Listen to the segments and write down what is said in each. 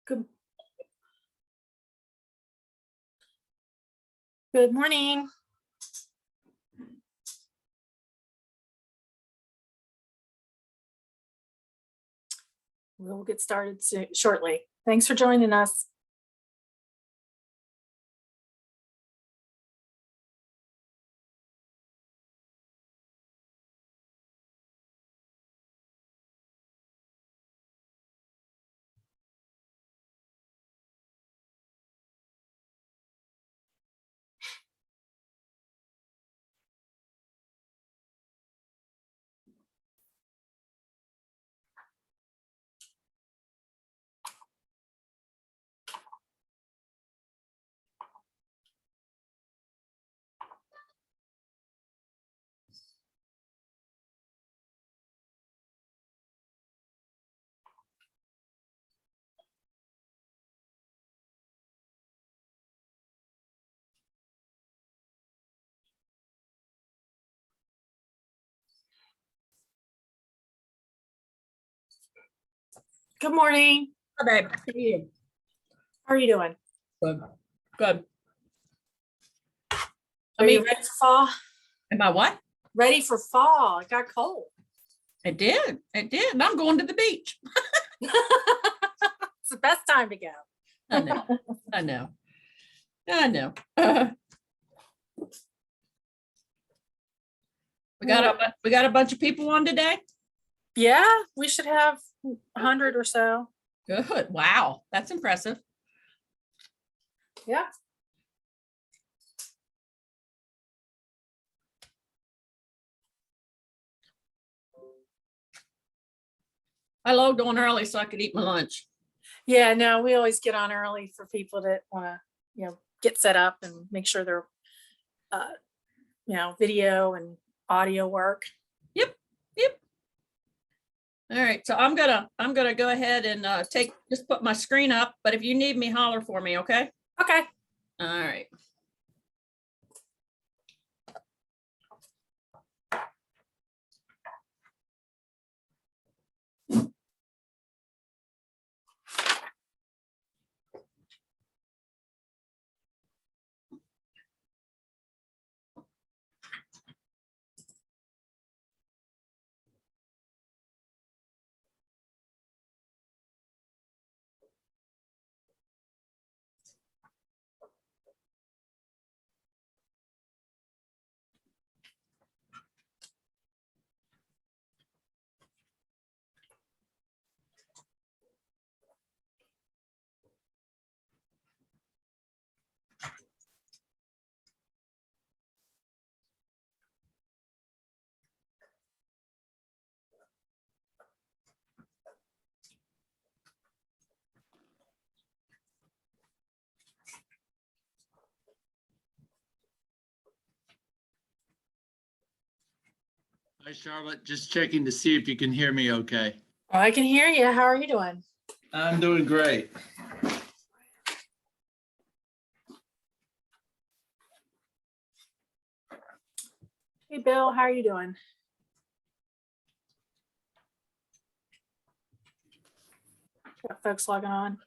Good. Good morning. We'll get started shortly. Thanks for joining us. Good morning. Hi, babe. How are you? How are you doing? Good. Good. Are you ready for fall? Am I what? Ready for fall. It got cold. It did. It did. And I'm going to the beach. It's the best time to go. I know. I know. I know. We got a bunch of people on today. Yeah, we should have 100 or so. Good. Wow. That's impressive. Yeah. I logged on early so I could eat my lunch. Yeah, no, we always get on early for people that want to, get set up and make sure they're, video and audio work. Yep. All right. So I'm gonna go ahead and just put my screen up. But if you need me, holler for me. Okay. Okay. All right. Hi, Charlotte. Just checking to see if you can hear me okay. Oh, I can hear you. How are you doing? I'm doing great. Hey, Bill, how are you doing? Got folks logging on.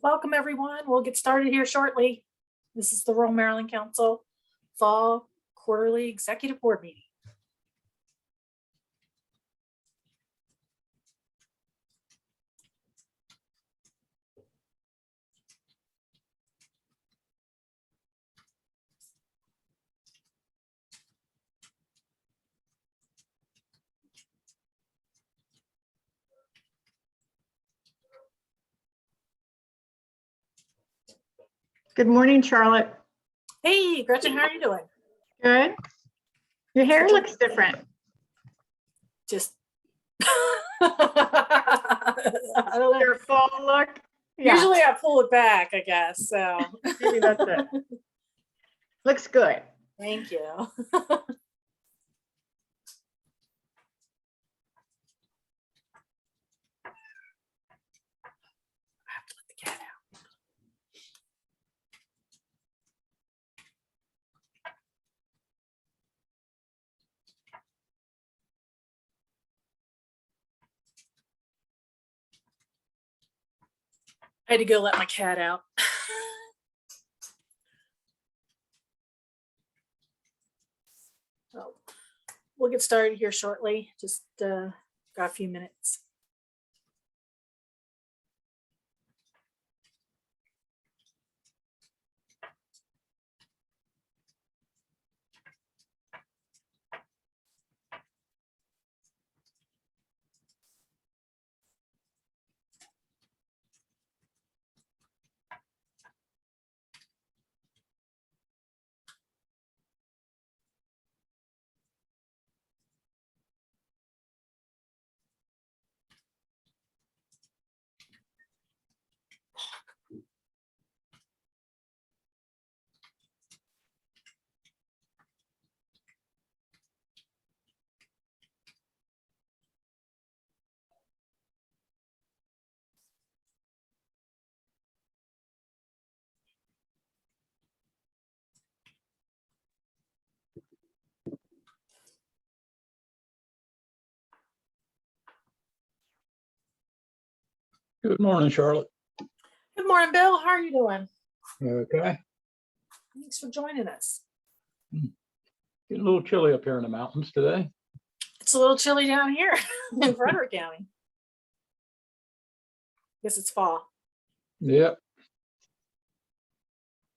Welcome, everyone. We'll get started here shortly. This is the Rural Maryland Council Fall Quarterly Executive Board Meeting. Good morning, Charlotte. Hey, Gretchen, how are you doing? Good. Your hair looks different. Just. I don't know. Your fall look. Usually I pull it back, I guess. So Maybe that's it. Looks good. thank you. I have to let the cat out. I had to go let my cat out. So we'll get started here shortly. Just got a few minutes. Good morning, Charlotte. Good morning, Bill. How are you doing? Okay. Thanks for joining us. Getting a little chilly up here in the mountains today. It's a little chilly down here in Frederick County. Guess it's fall. Yep.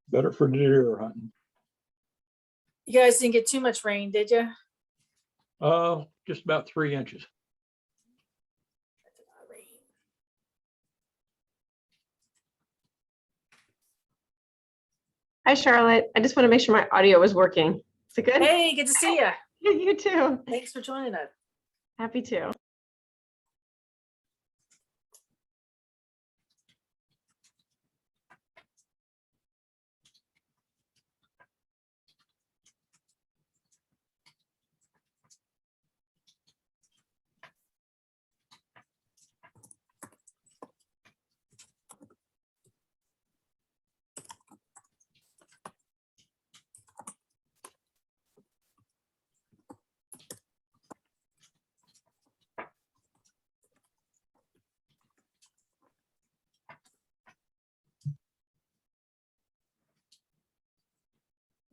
Better for deer hunting. You guys didn't get too much rain, did you? Just about 3 inches. Hi, Charlotte. I just want to make sure my audio is working. Is it good? Hey, good to see you. You too. Thanks for joining us. Happy to.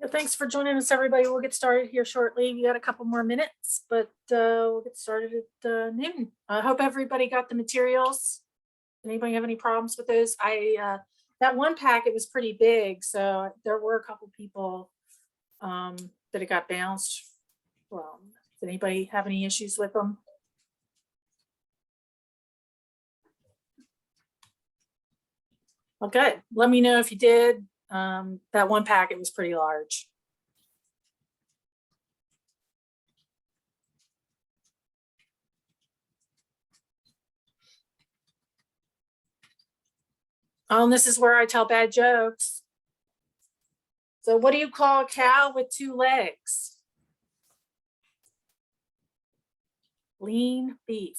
Yeah, thanks for joining us, everybody. We'll get started here shortly. We got a couple more minutes, but we'll get started at noon. I hope everybody got the materials. Anybody have any problems with those? That one packet was pretty big, so there were a couple people that it got bounced. Well, did anybody have any issues with them? Well, good. Let me know if you did. That one packet was pretty large. Oh, and this is where I tell bad jokes. So what do you call a cow with 2 legs? Lean beef.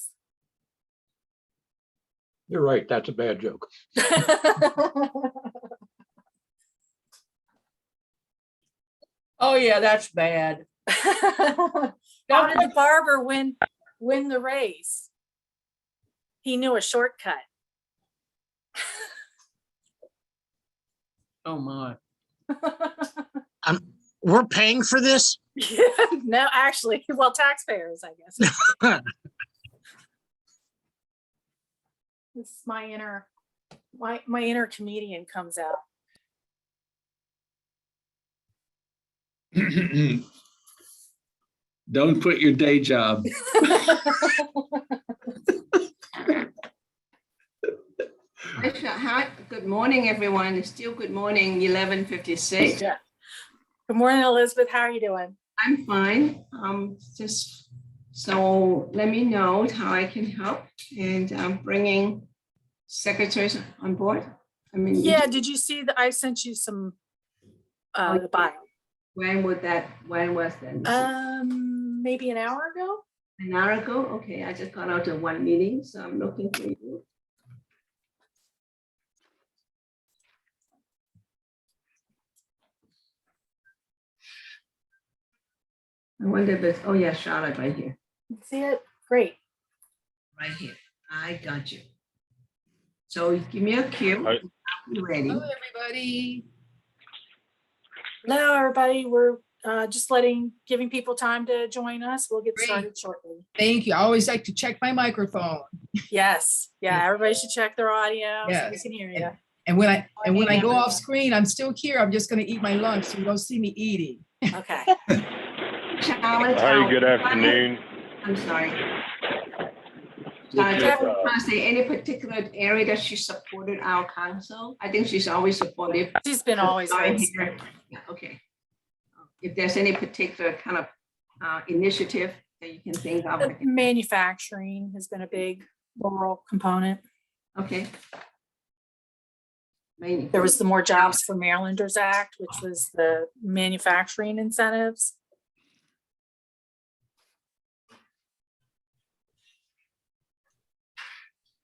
You're right. That's a bad joke. Oh, yeah, that's bad. How did the barber win the race? He knew a shortcut. Oh, my. We're paying for this? Yeah, no, actually, well, taxpayers, I guess. This is my inner comedian comes out. Don't quit your day job. Hi, good morning, everyone. It's still good morning, 11:56. Yeah. Good morning, Elizabeth. How are you doing? I'm fine. Just so let me know how I can help, and I'm bringing secretaries on board. I mean, Yeah, did you see that I sent you some the bio? when was that? Maybe an hour ago? An hour ago? Okay, I just got out of one meeting, so I'm looking for you. I wonder if it's, oh yeah, Charlotte right here, See it? Great. right here. I got you. So give me a cue. Hi. I'm ready. Hello, everybody. Hello, everybody. We're just giving people time to join us. We'll get Great. started shortly. Thank you. I always like to check my microphone. Yes. Yeah, everybody should check their audio so we Yes. can hear you. And when I go off screen, I'm still here. I'm just gonna eat my lunch, so you don't see me eating. Okay. Charlotte, Hi, good afternoon. I'm sorry. This is, Can I say any particular area that she supported our council? I think she's always supportive. She's been always Sorry, very here. Yeah, okay. If there's any particular kind of initiative that you can think of. I can- Manufacturing has been a big rural component. Okay. There was the More Jobs for Marylanders Act, which was the manufacturing incentives.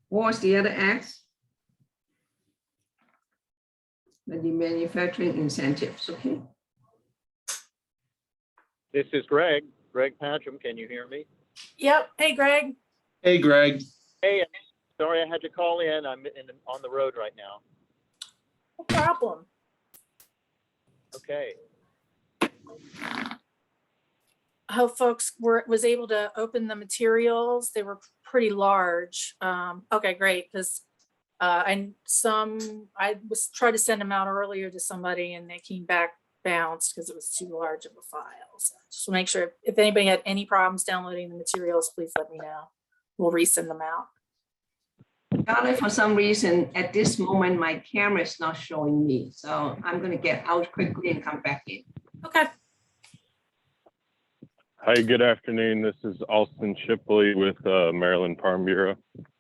What was the other acts? The manufacturing incentives, okay? This is Greg Patcham. Can you hear me? Yep. Hey, Greg. Hey, Greg. Hey, sorry I had to call in. I'm on the road right now. No problem. Okay. I hope folks was able to open the materials. They were pretty large. Okay, great. Because I was trying to send them out earlier to somebody and they came back bounced because it was too large of a file. So just make sure if anybody had any problems downloading the materials, please let me know. We'll resend them out. Charlotte, for some reason, at this moment, my camera is not showing me. So I'm going to get out quickly and come back in. Okay. Hi, good afternoon. This is Austin Shipley with Maryland Farm Bureau.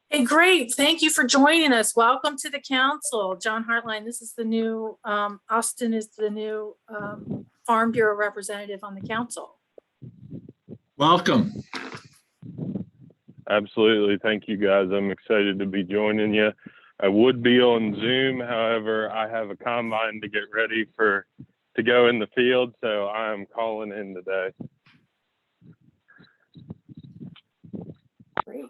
Hey, great. Thank you for joining us. Welcome to the council. John Hartline, this is the new, Austin is the new Farm Bureau representative on the council. Welcome. Absolutely. Thank you, guys. I'm excited to be joining you. I would be on Zoom. However, I have a combine to get ready to go in the field. So I'm calling in today. Great.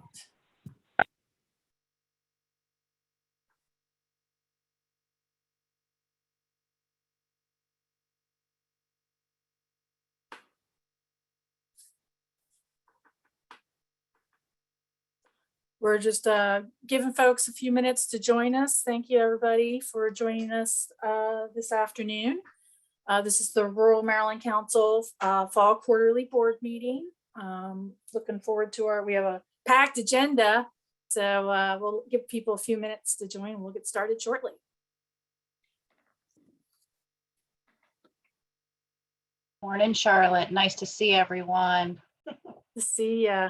We're just giving folks a few minutes to join us. Thank you, everybody, for joining us this afternoon. This is the Rural Maryland Council Fall Quarterly Board Meeting. Looking forward to we have a packed agenda, so we'll give people a few minutes to join. We'll get started shortly. Morning, Charlotte. Nice to see everyone. To see you.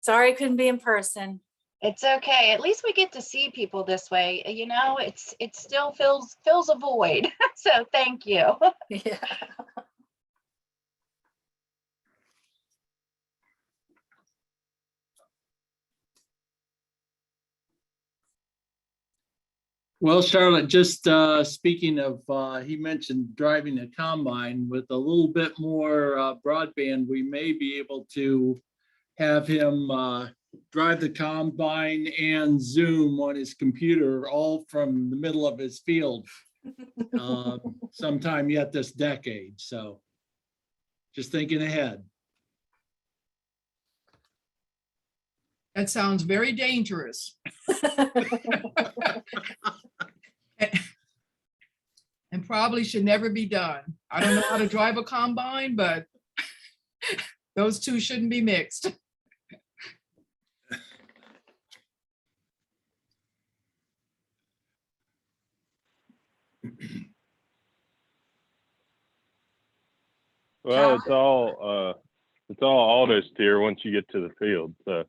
Sorry I couldn't be in person. It's okay. At least we get to see people this way. You know, it still fills a void. So thank you. Yeah. Well, Charlotte, just speaking of, he mentioned driving a combine. With a little bit more broadband, we may be able to have him drive the combine and Zoom on his computer, all from the middle of his field. sometime yet this decade. So just thinking ahead. That sounds very dangerous. And probably should never be done. I don't know how to drive a combine, but those two shouldn't be mixed. Well, it's all auto steer once you get to the field. So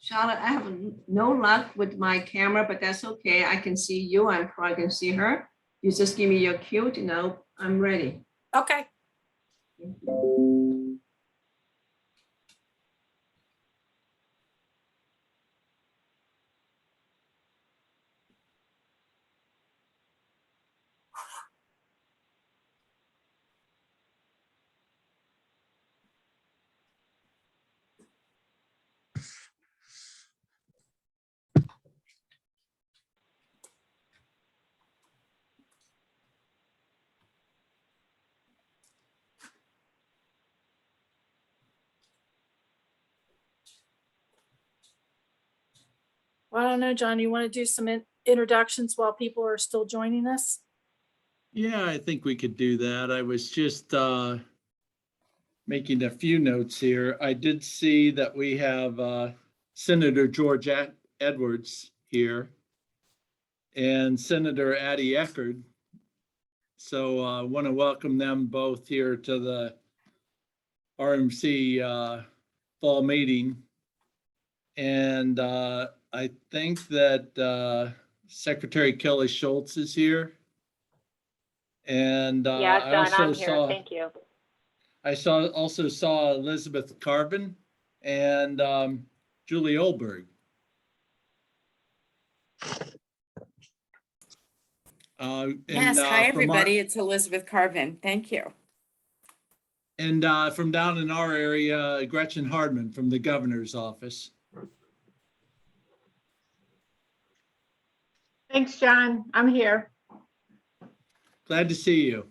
Charlotte, I have no luck with my camera, but that's okay. I can see you. I'm probably can see her. You just give me your cue to know I'm ready. Okay. Well, I don't know, John, you want to do some introductions while people are still joining us? Yeah, I think we could do that. I was just making a few notes here. I did see that we have Senator George Edwards here and Senator Addie Eckerd. So I want to welcome them both here to the RMC fall meeting. And I think that Secretary Kelly Shultz is here. And Yeah, I John, also I'm here. saw, Thank you. I also saw Elizabeth Carvin and Julie Olberg. Yes, hi, everybody. It's Elizabeth Carvin. Thank you. And from down in our area, Gretchen Hardman from the governor's office. Thanks, John. I'm here. Glad to see you.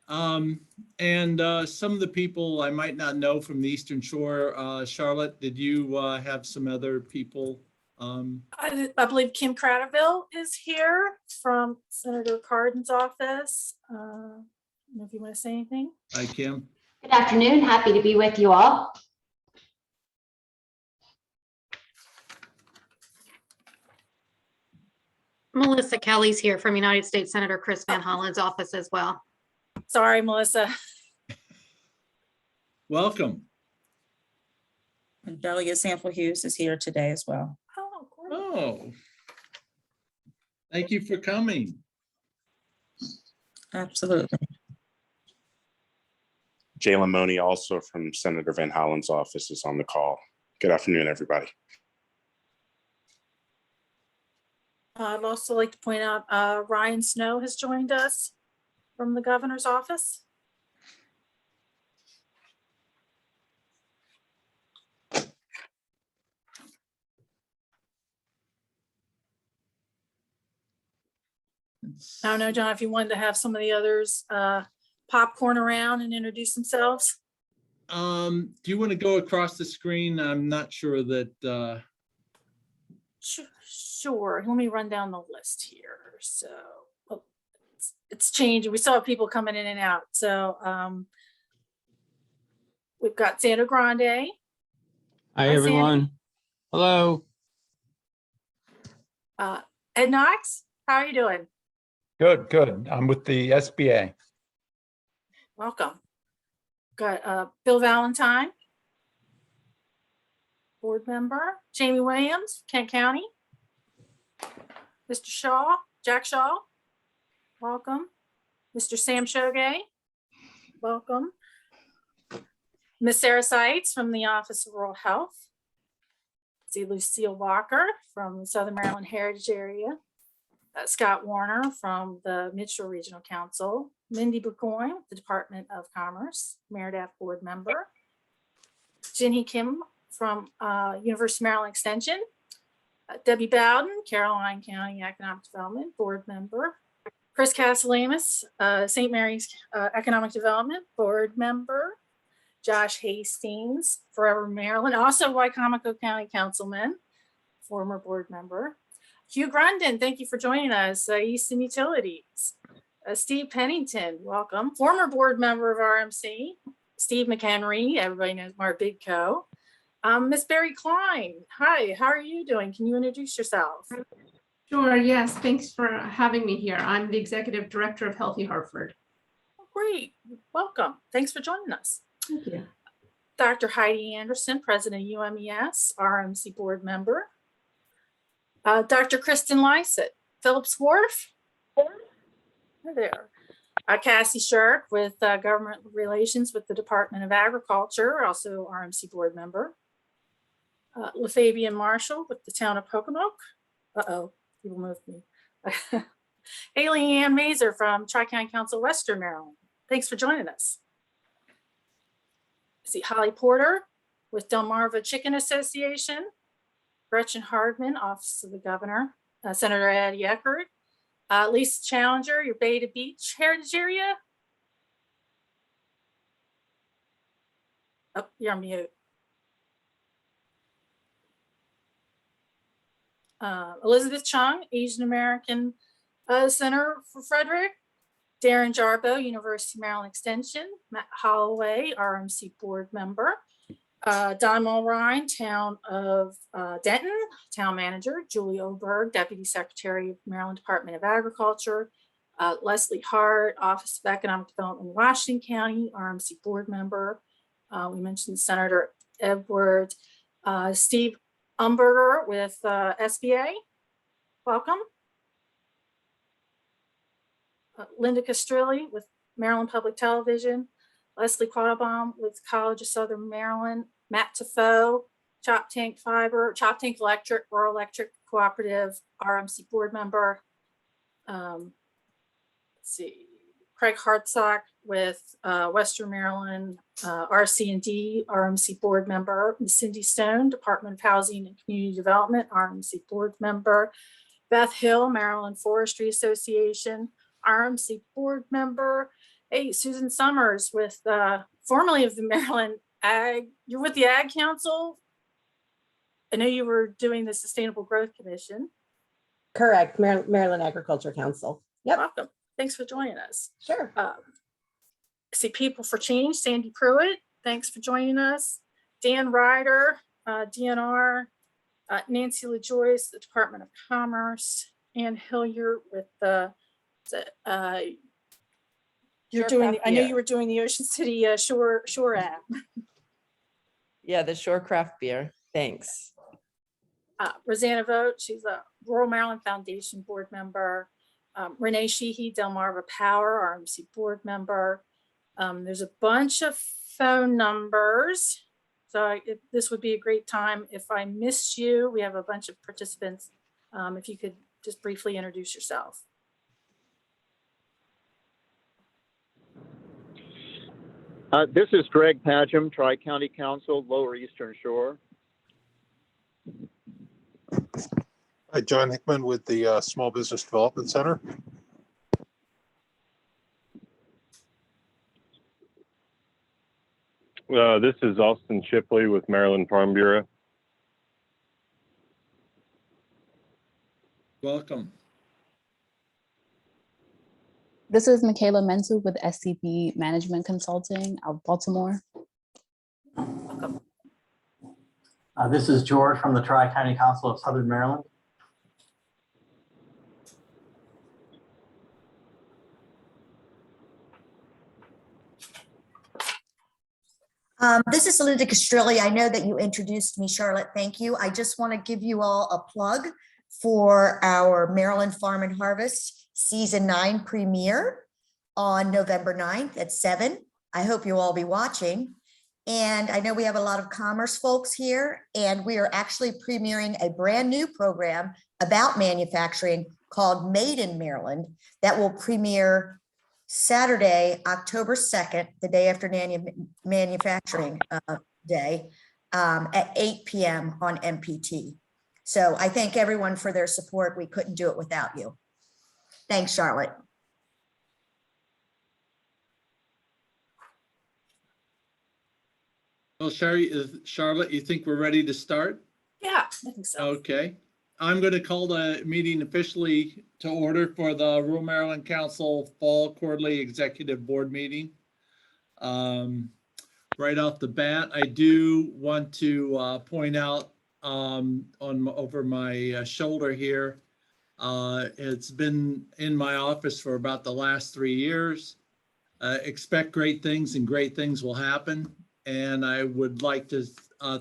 And some of the people I might not know from the Eastern Shore. Charlotte, did you have some other people? I believe Kim Cradaville is here from Senator Cardin's office. I don't know if you want to say anything. Hi, Kim. Good afternoon. Happy to be with you all. Melissa Kelly's here from United States Senator Chris Van Hollen's office as well. Sorry, Melissa. Welcome. And Delegate Sample Hughes is here today as well. Oh, great. Oh, thank you for coming. Absolutely. Jalen Money, also from Senator Van Hollen's office, is on the call. Good afternoon, everybody. I'd also like to point out Ryan Snow has joined us from the governor's office. I don't know, John, if you wanted to have some of the others popcorn around and introduce themselves. Do you want to go across the screen? I'm not sure that. Sure. Let me run down the list here. So it's changing. We still have people coming in and out. So we've got Sandra Grande. Hi, everyone. Hello. Ed Knox, how are you doing? Good, good. I'm with the SBA. Welcome. Got Bill Valentine, board member. Jamie Williams, Kent County. Mr. Shaw, Jack Shaw, welcome. Mr. Sam Shogay, welcome. Miss Sarah Seitz from the Office of Rural Health. See Lucille Walker from the Southern Maryland Heritage Area. Scott Warner from the Mitchell Regional Council. Mindy Burgoyne, the Department of Commerce, Meredith board member. Jinhee Kim from University of Maryland Extension. Debbie Bowden, Caroline County Economic Development Board Member. Chris Castellamus, St. Mary's Economic Development Board Member. Josh Hastings, Forever Maryland, also Wycomico County Councilman, former board member. Hugh Grundon, thank you for joining us, Easton Utilities. Steve Pennington, welcome, former board member of RMC. Steve McHenry, everybody knows Mark Bigco. Miss Barry Klein, hi, how are you doing? Can you introduce yourself? Sure, yes, thanks for having me here. I'm the Executive Director of Healthy Hartford. Great, welcome. Thanks for joining us. Thank you. Dr. Heidi Anderson, President of UMES, RMC board member. Dr. Kristen Lysett, Phillips Wharf. Hi there. Cassie Shirk with Government Relations with the Department of Agriculture, also RMC board member. LaFabian Marshall with the town of Pocomoke. Uh-oh, people moved me. Haley Ann Mazer from Tri-County Council, Western Maryland. Thanks for joining us. See Holly Porter with Delmarva Chicken Association. Gretchen Hardman, Office of the Governor. Senator Addie Eckert. Lisa Challenger, your Beta Beach Heritage Area. Oh, you're on mute. Elizabeth Chung, Asian American Center for Frederick. Darren Jarbo, University of Maryland Extension. Matt Holloway, RMC board member. Don Mulrine, Town of Denton, Town Manager. Julie Oberg, Deputy Secretary of Maryland Department of Agriculture. Leslie Hart, Office of Economic Development in Washington County, RMC board member. We mentioned Senator Edward. Steve Umberger with SBA. Welcome. Linda Castrilli with Maryland Public Television. Leslie Quattlebaum with College of Southern Maryland. Matt Tafoe, Chop Tank Fiber, Chop Tank Electric, Rural Electric Cooperative, RMC board member. Let's see, Craig Hartsock with Western Maryland RC&D, RMC board member. Cindy Stone, Department of Housing and Community Development, RMC board member. Beth Hill, Maryland Forestry Association, RMC board member. Hey, Susan Summers with formerly of the Maryland Ag, you're with the Ag Council. I know you were doing the Sustainable Growth Commission. Correct, Maryland Agriculture Council. Yep. Welcome. Thanks for joining us. Sure. See People for Change, Sandy Pruitt. Thanks for joining us. Dan Ryder, DNR. Nancy LaJoyce, the Department of Commerce. Ann Hilliard with the you're doing. I know you were doing the Ocean City Shore app. Yeah, the Shore Craft Beer. Thanks. Rosanna Vogt, she's a Rural Maryland Foundation board member. Renee Sheehy, Delmarva Power, RMC board member. There's a bunch of phone numbers. So this would be a great time. If I missed you, we have a bunch of participants. If you could just briefly introduce yourself. This is Greg Padgham, Tri-County Council, Lower Eastern Shore. Hi, John Hickman with the Small Business Development Center. This is Austin Shipley with Maryland Farm Bureau. Welcome. This is Michaela Mentu with SCB Management Consulting of Baltimore. This is George from the Tri-County Council of Southern Maryland. This is Linda Castrilli. I know that you introduced me, Charlotte. Thank you. I just want to give you all a plug for our Maryland Farm and Harvest Season 9 premiere on November 9th at 7. I hope you'll all be watching. And I know we have a lot of commerce folks here, and we are actually premiering a brand new program about manufacturing called Made in Maryland that will premiere Saturday, October 2nd, the day after Manufacturing Day, at 8 p.m. on MPT. So I thank everyone for their support. We couldn't do it without you. Thanks, Charlotte. Well, Charlotte, you think we're ready to start? Yeah, I think so. Okay. I'm going to call the meeting officially to order for the Rural Maryland Council Fall Quarterly Executive Board meeting. Right off the bat, I do want to point out over my shoulder here, it's been in my office for about the last 3 years. Expect great things and great things will happen. And I would like to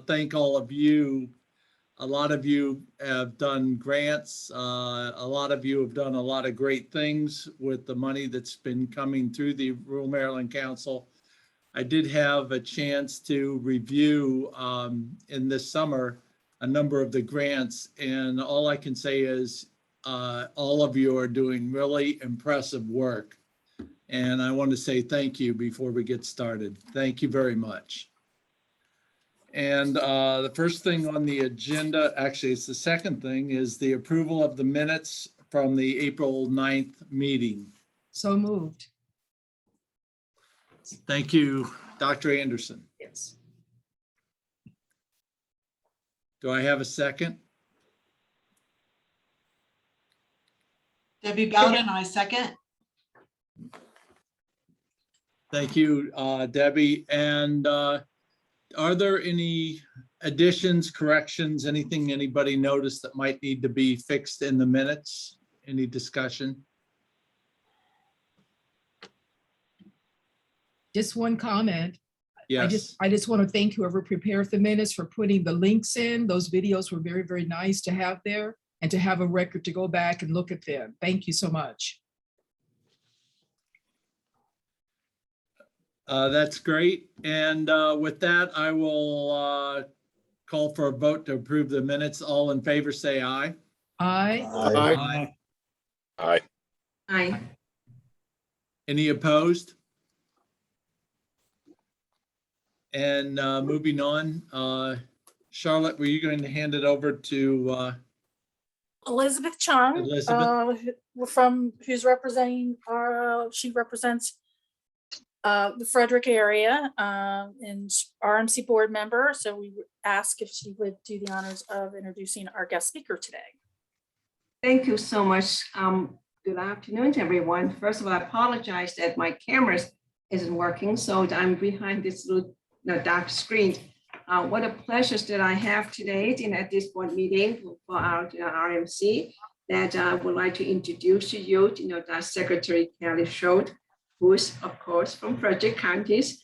thank all of you. A lot of you have done grants. A lot of you have done a lot of great things with the money that's been coming through the Rural Maryland Council. I did have a chance to review in this summer a number of the grants, and all I can say is all of you are doing really impressive work. And I want to say thank you before we get started. Thank you very much. And the first thing on the agenda, actually it's the second thing, is the approval of the minutes from the April 9th meeting. So moved. Thank you, Dr. Anderson. Yes. Do I have a second? Debbie Bowden, I second. Thank you, Debbie. And are there any additions, corrections, anything anybody noticed that might need to be fixed in the minutes? Any discussion? Just one comment. Yes. I just want to thank whoever prepared the minutes for putting the links in. Those videos were very, very nice to have there and to have a record to go back and look at them. Thank you so much. That's great. And with that, I will call for a vote to approve the minutes. All in favor, say aye. Aye. Aye. Aye. Aye. Any opposed? And moving on, Charlotte, were you going to hand it over to Elizabeth Chung, Elizabeth? who's representing she represents the Frederick area and RMC board member. So we ask if she would do the honors of introducing our guest speaker today. Thank you so much. Good afternoon to everyone. First of all, I apologize that my camera isn't working, so I'm behind this little dark screen. What a pleasure that I have today at this board meeting for our RMC that I would like to introduce to you, Secretary Kelly Shultz, who is, of course, from Frederick County's.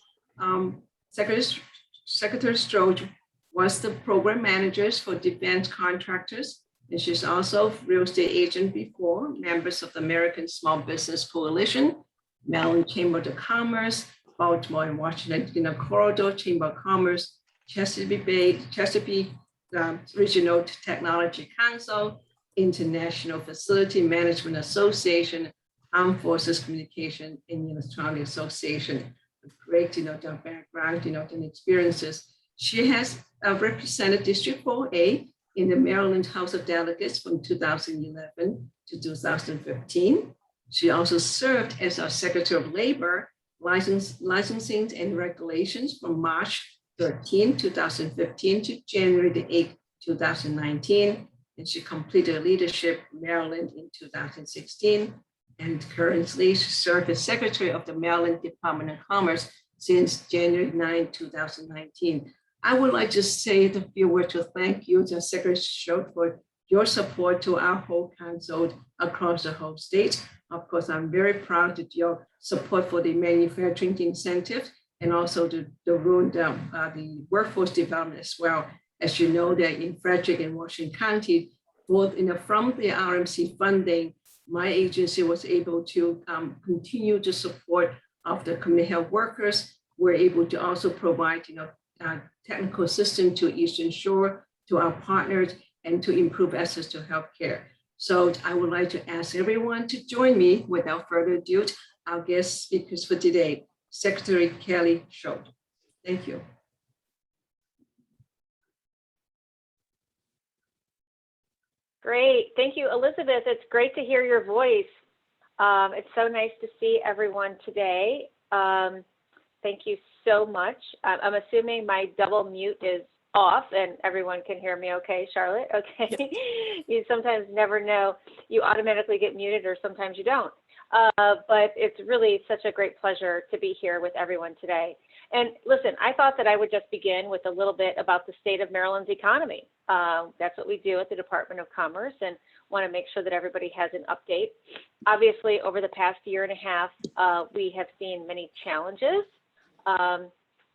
Secretary Shultz was the program manager for defense contractors, and she's also real estate agent before, members of the American Small Business Coalition, Maryland Chamber of Commerce, Baltimore and Washington, Corridor Chamber of Commerce, Chesapeake Regional Technology Council, International Facility Management Association, Armed Forces Communication and Electronic Association. Great, their background, and experiences. She has represented District 4A in the Maryland House of Delegates from 2011 to 2015. She also served as our Secretary of Labor, Licensing and Regulations from March 13, 2015 to January the 8th, 2019. And she completed leadership in Maryland in 2016. And currently she served as Secretary of the Maryland Department of Commerce since January 9, 2019. I would like to say a few words to thank you, to Secretary Shultz, for your support to our whole council across the whole state. Of course, I'm very proud of your support for the manufacturing incentive and also the workforce development as well. As you know, that in Frederick and Washington County, both from the RMC funding, my agency was able to continue the support of the community health workers. We're able to also provide, technical assistance to Eastern Shore, to our partners, and to improve access to healthcare. So I would like to ask everyone to join me without further ado, our guest speakers for today, Secretary Kelly Shultz. Thank you. Great. Thank you, Elizabeth. It's great to hear your voice. It's so nice to see everyone today. Thank you so much. I'm assuming my double mute is off and everyone can hear me okay, Charlotte? Okay. You sometimes never know. You automatically get muted or sometimes you don't. But it's really such a great pleasure to be here with everyone today. And listen, I thought that I would just begin with a little bit about the state of Maryland's economy. That's what we do at the Department of Commerce and want to make sure that everybody has an update. Obviously, over the past year and a half, we have seen many challenges.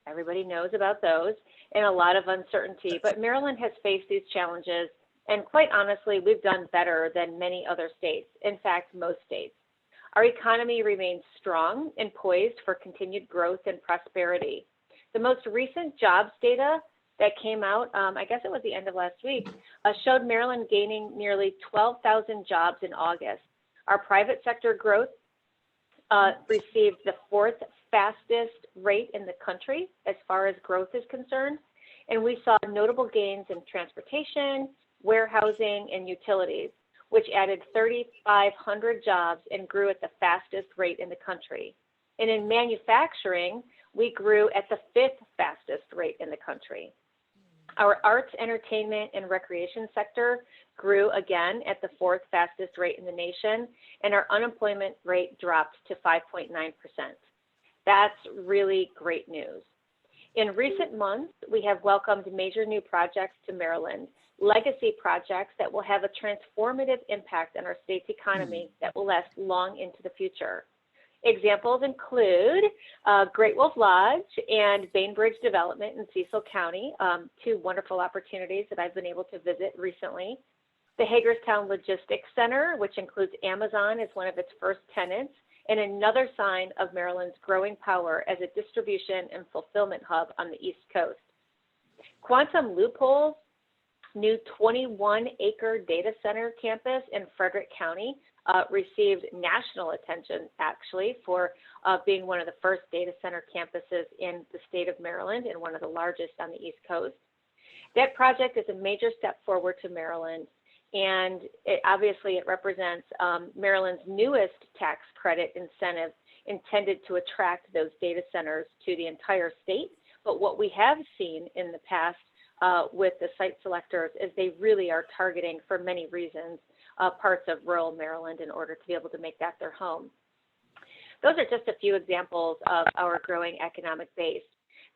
Everybody knows about those and a lot of uncertainty, but Maryland has faced these challenges. And quite honestly, we've done better than many other states. In fact, most states. Our economy remains strong and poised for continued growth and prosperity. The most recent jobs data that came out, I guess it was the end of last week, showed Maryland gaining nearly 12,000 jobs in August. Our private sector growth received the 4th fastest rate in the country as far as growth is concerned. And we saw notable gains in transportation, warehousing, and utilities, which added 3,500 jobs and grew at the fastest rate in the country. And in manufacturing, we grew at the 5th fastest rate in the country. Our arts, entertainment, and recreation sector grew again at the 4th fastest rate in the nation, and our unemployment rate dropped to 5.9%. That's really great news. In recent months, we have welcomed major new projects to Maryland, legacy projects that will have a transformative impact on our state's economy that will last long into the future. Examples include Great Wolf Lodge and Bainbridge Development in Cecil County, 2 wonderful opportunities that I've been able to visit recently. The Hagerstown Logistics Center, which includes Amazon as one of its first tenants, and another sign of Maryland's growing power as a distribution and fulfillment hub on the East Coast. Quantum Loopholes, new 21-acre data center campus in Frederick County, received national attention, actually, for being one of the first data center campuses in the state of Maryland and one of the largest on the East Coast. That project is a major step forward to Maryland, and it represents Maryland's newest tax credit incentive intended to attract those data centers to the entire state. But what we have seen in the past with the site selectors is they really are targeting, for many reasons, parts of rural Maryland in order to be able to make that their home. Those are just a few examples of our growing economic base.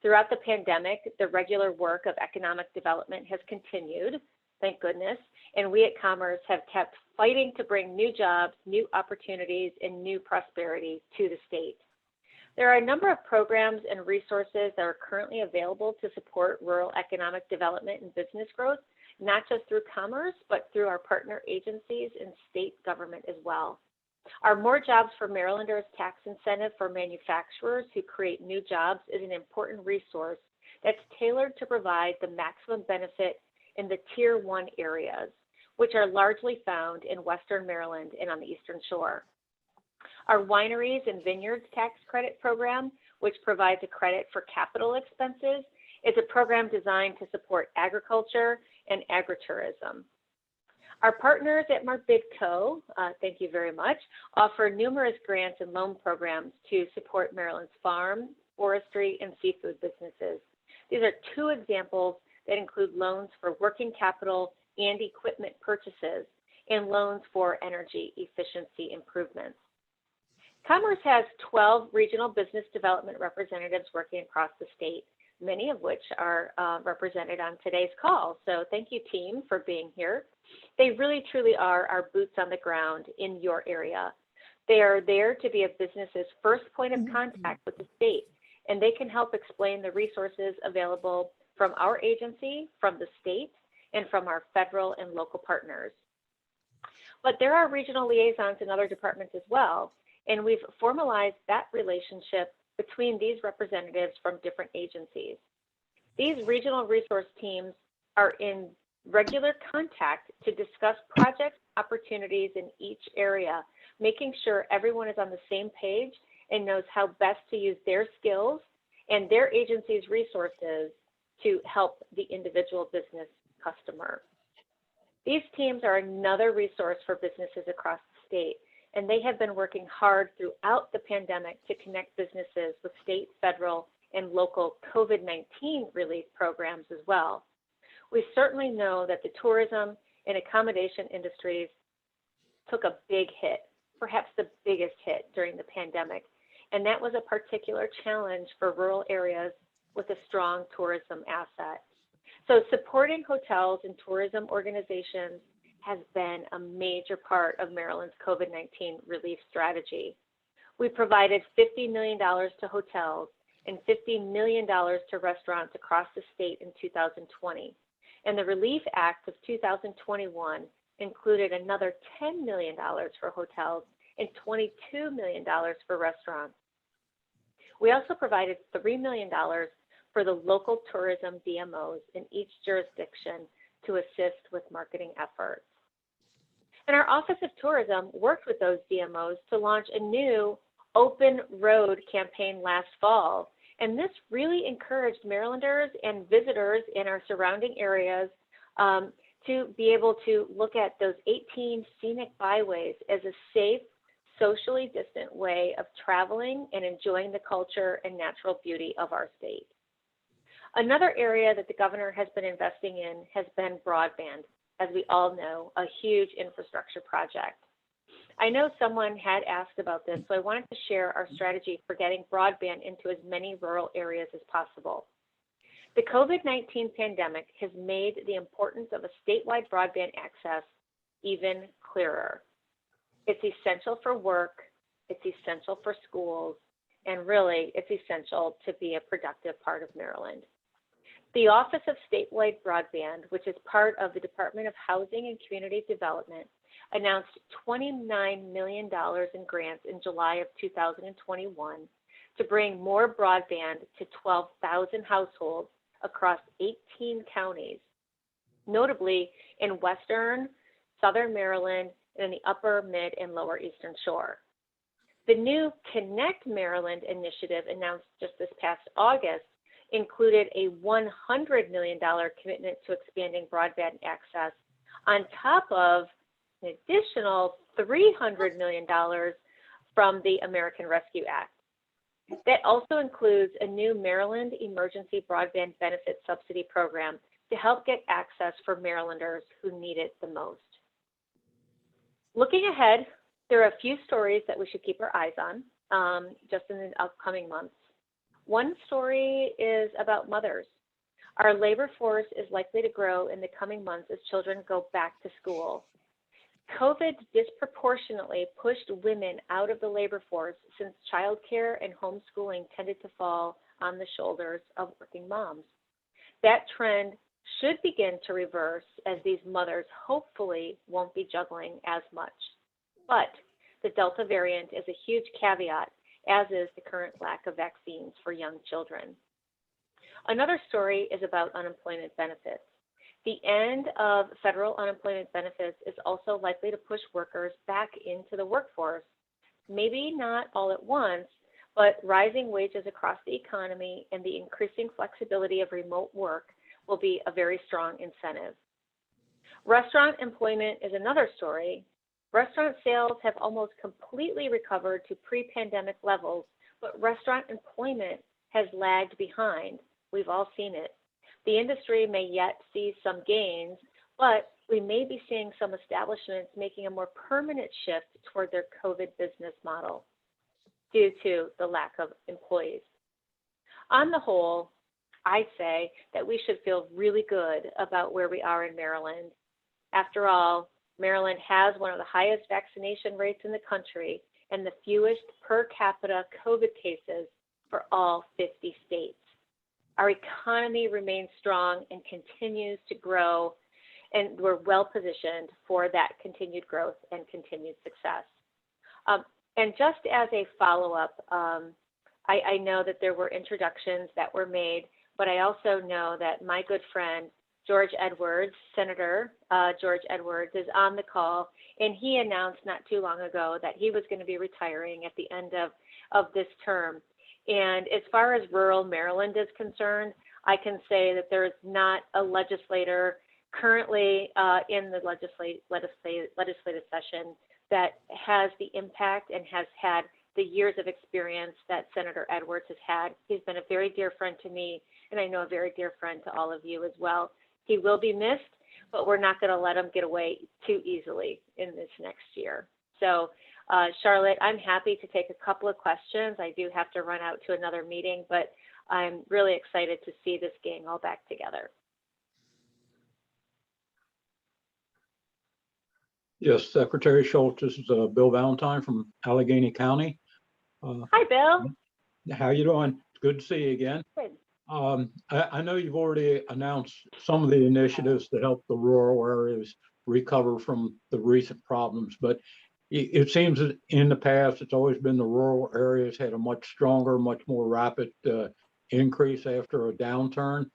Throughout the pandemic, the regular work of economic development has continued, thank goodness, and we at Commerce have kept fighting to bring new jobs, new opportunities, and new prosperity to the state. There are a number of programs and resources that are currently available to support rural economic development and business growth, not just through Commerce, but through our partner agencies and state government as well. Our More Jobs for Marylanders tax incentive for manufacturers who create new jobs is an important resource that's tailored to provide the maximum benefit in the Tier 1 areas, which are largely found in Western Maryland and on the Eastern Shore. Our Wineries and Vineyards Tax Credit Program, which provides a credit for capital expenses, is a program designed to support agriculture and agritourism. Our partners at Marbidco, thank you very much, offer numerous grants and loan programs to support Maryland's farm, forestry, and seafood businesses. These are 2 examples that include loans for working capital and equipment purchases and loans for energy efficiency improvements. Commerce has 12 regional business development representatives working across the state, many of which are represented on today's call. So thank you, team, for being here. They really, truly are our boots on the ground in your area. They are there to be a business's first point of contact with the state, and they can help explain the resources available from our agency, from the state, and from our federal and local partners. But there are regional liaisons in other departments as well, and we've formalized that relationship between these representatives from different agencies. These regional resource teams are in regular contact to discuss project opportunities in each area, making sure everyone is on the same page and knows how best to use their skills and their agency's resources to help the individual business customer. These teams are another resource for businesses across the state, and they have been working hard throughout the pandemic to connect businesses with state, federal, and local COVID-19 relief programs as well. We certainly know that the tourism and accommodation industries took a big hit, perhaps the biggest hit during the pandemic, and that was a particular challenge for rural areas with a strong tourism asset. So supporting hotels and tourism organizations has been a major part of Maryland's COVID-19 relief strategy. We provided $50 million to hotels and $50 million to restaurants across the state in 2020. And the Relief Act of 2021 included another $10 million for hotels and $22 million for restaurants. We also provided $3 million for the local tourism DMOs in each jurisdiction to assist with marketing efforts. And our Office of Tourism worked with those DMOs to launch a new open road campaign last fall. And this really encouraged Marylanders and visitors in our surrounding areas to be able to look at those 18 scenic byways as a safe, socially distant way of traveling and enjoying the culture and natural beauty of our state. Another area that the governor has been investing in has been broadband, as we all know, a huge infrastructure project. I know someone had asked about this, so I wanted to share our strategy for getting broadband into as many rural areas as possible. The COVID-19 pandemic has made the importance of a statewide broadband access even clearer. It's essential for work, it's essential for schools, and really, it's essential to be a productive part of Maryland. The Office of Statewide Broadband, which is part of the Department of Housing and Community Development, announced $29 million in grants in July of 2021 to bring more broadband to 12,000 households across 18 counties, notably in Western, Southern Maryland, and in the Upper, Mid, and Lower Eastern Shore. The new Connect Maryland initiative announced just this past August included a $100 million commitment to expanding broadband access on top of an additional $300 million from the American Rescue Act. That also includes a new Maryland Emergency Broadband Benefit Subsidy Program to help get access for Marylanders who need it the most. Looking ahead, there are a few stories that we should keep our eyes on just in the upcoming months. One story is about mothers. Our labor force is likely to grow in the coming months as children go back to school. COVID disproportionately pushed women out of the labor force since childcare and homeschooling tended to fall on the shoulders of working moms. That trend should begin to reverse as these mothers hopefully won't be juggling as much. But the Delta variant is a huge caveat, as is the current lack of vaccines for young children. Another story is about unemployment benefits. The end of federal unemployment benefits is also likely to push workers back into the workforce, maybe not all at once, but rising wages across the economy and the increasing flexibility of remote work will be a very strong incentive. Restaurant employment is another story. Restaurant sales have almost completely recovered to pre-pandemic levels, but restaurant employment has lagged behind. We've all seen it. The industry may yet see some gains, but we may be seeing some establishments making a more permanent shift toward their COVID business model due to the lack of employees. On the whole, I say that we should feel really good about where we are in Maryland. After all, Maryland has one of the highest vaccination rates in the country and the fewest per capita COVID cases for all 50 states. Our economy remains strong and continues to grow, and we're well positioned for that continued growth and continued success. And just as a follow-up, I know that there were introductions that were made, but I also know that my good friend, George Edwards, Senator George Edwards, is on the call, and he announced not too long ago that he was going to be retiring at the end of this term. And as far as rural Maryland is concerned, I can say that there is not a legislator currently in the legislative session that has the impact and has had the years of experience that Senator Edwards has had. He's been a very dear friend to me, and I know a very dear friend to all of you as well. He will be missed, but we're not going to let him get away too easily in this next year. So, Charlotte, I'm happy to take a couple of questions. I do have to run out to another meeting, but I'm really excited to see this gang all back together. Yes, Secretary Shultz, this is Bill Valentine from Allegheny County. Hi, Bill. How you doing? Good to see you again. Good. I know you've already announced some of the initiatives to help the rural areas recover from the recent problems, but it seems that in the past, it's always been the rural areas had a much stronger, much more rapid increase after a downturn.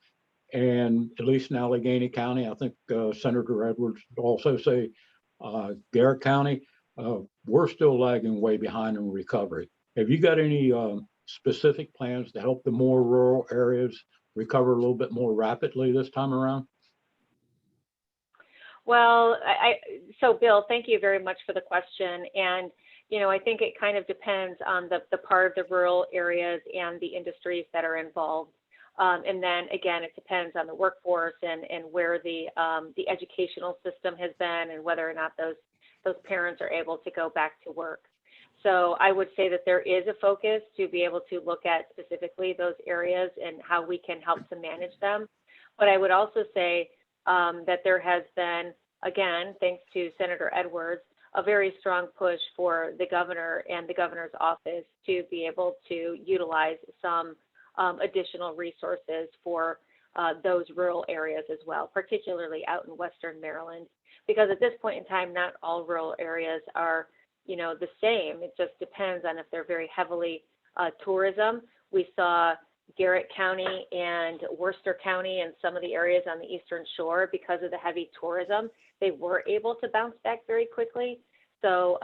And at least in Allegheny County, I think Senator Edwards would also say Garrett County, we're still lagging way behind in recovery. Have you got any specific plans to help the more rural areas recover a little bit more rapidly this time around? Well, so Bill, thank you very much for the question. And, you know, I think it kind of depends on the part of the rural areas and the industries that are involved. And then again, it depends on the workforce and where the educational system has been and whether or not those parents are able to go back to work. So I would say that there is a focus to be able to look at specifically those areas and how we can help to manage them. But I would also say that there has been, again, thanks to Senator Edwards, a very strong push for the governor and the governor's office to be able to utilize some additional resources for those rural areas as well, particularly out in Western Maryland, because at this point in time, not all rural areas are, you know, the same. It just depends on if they're very heavily tourism. We saw Garrett County and Worcester County and some of the areas on the Eastern Shore, because of the heavy tourism, they were able to bounce back very quickly. So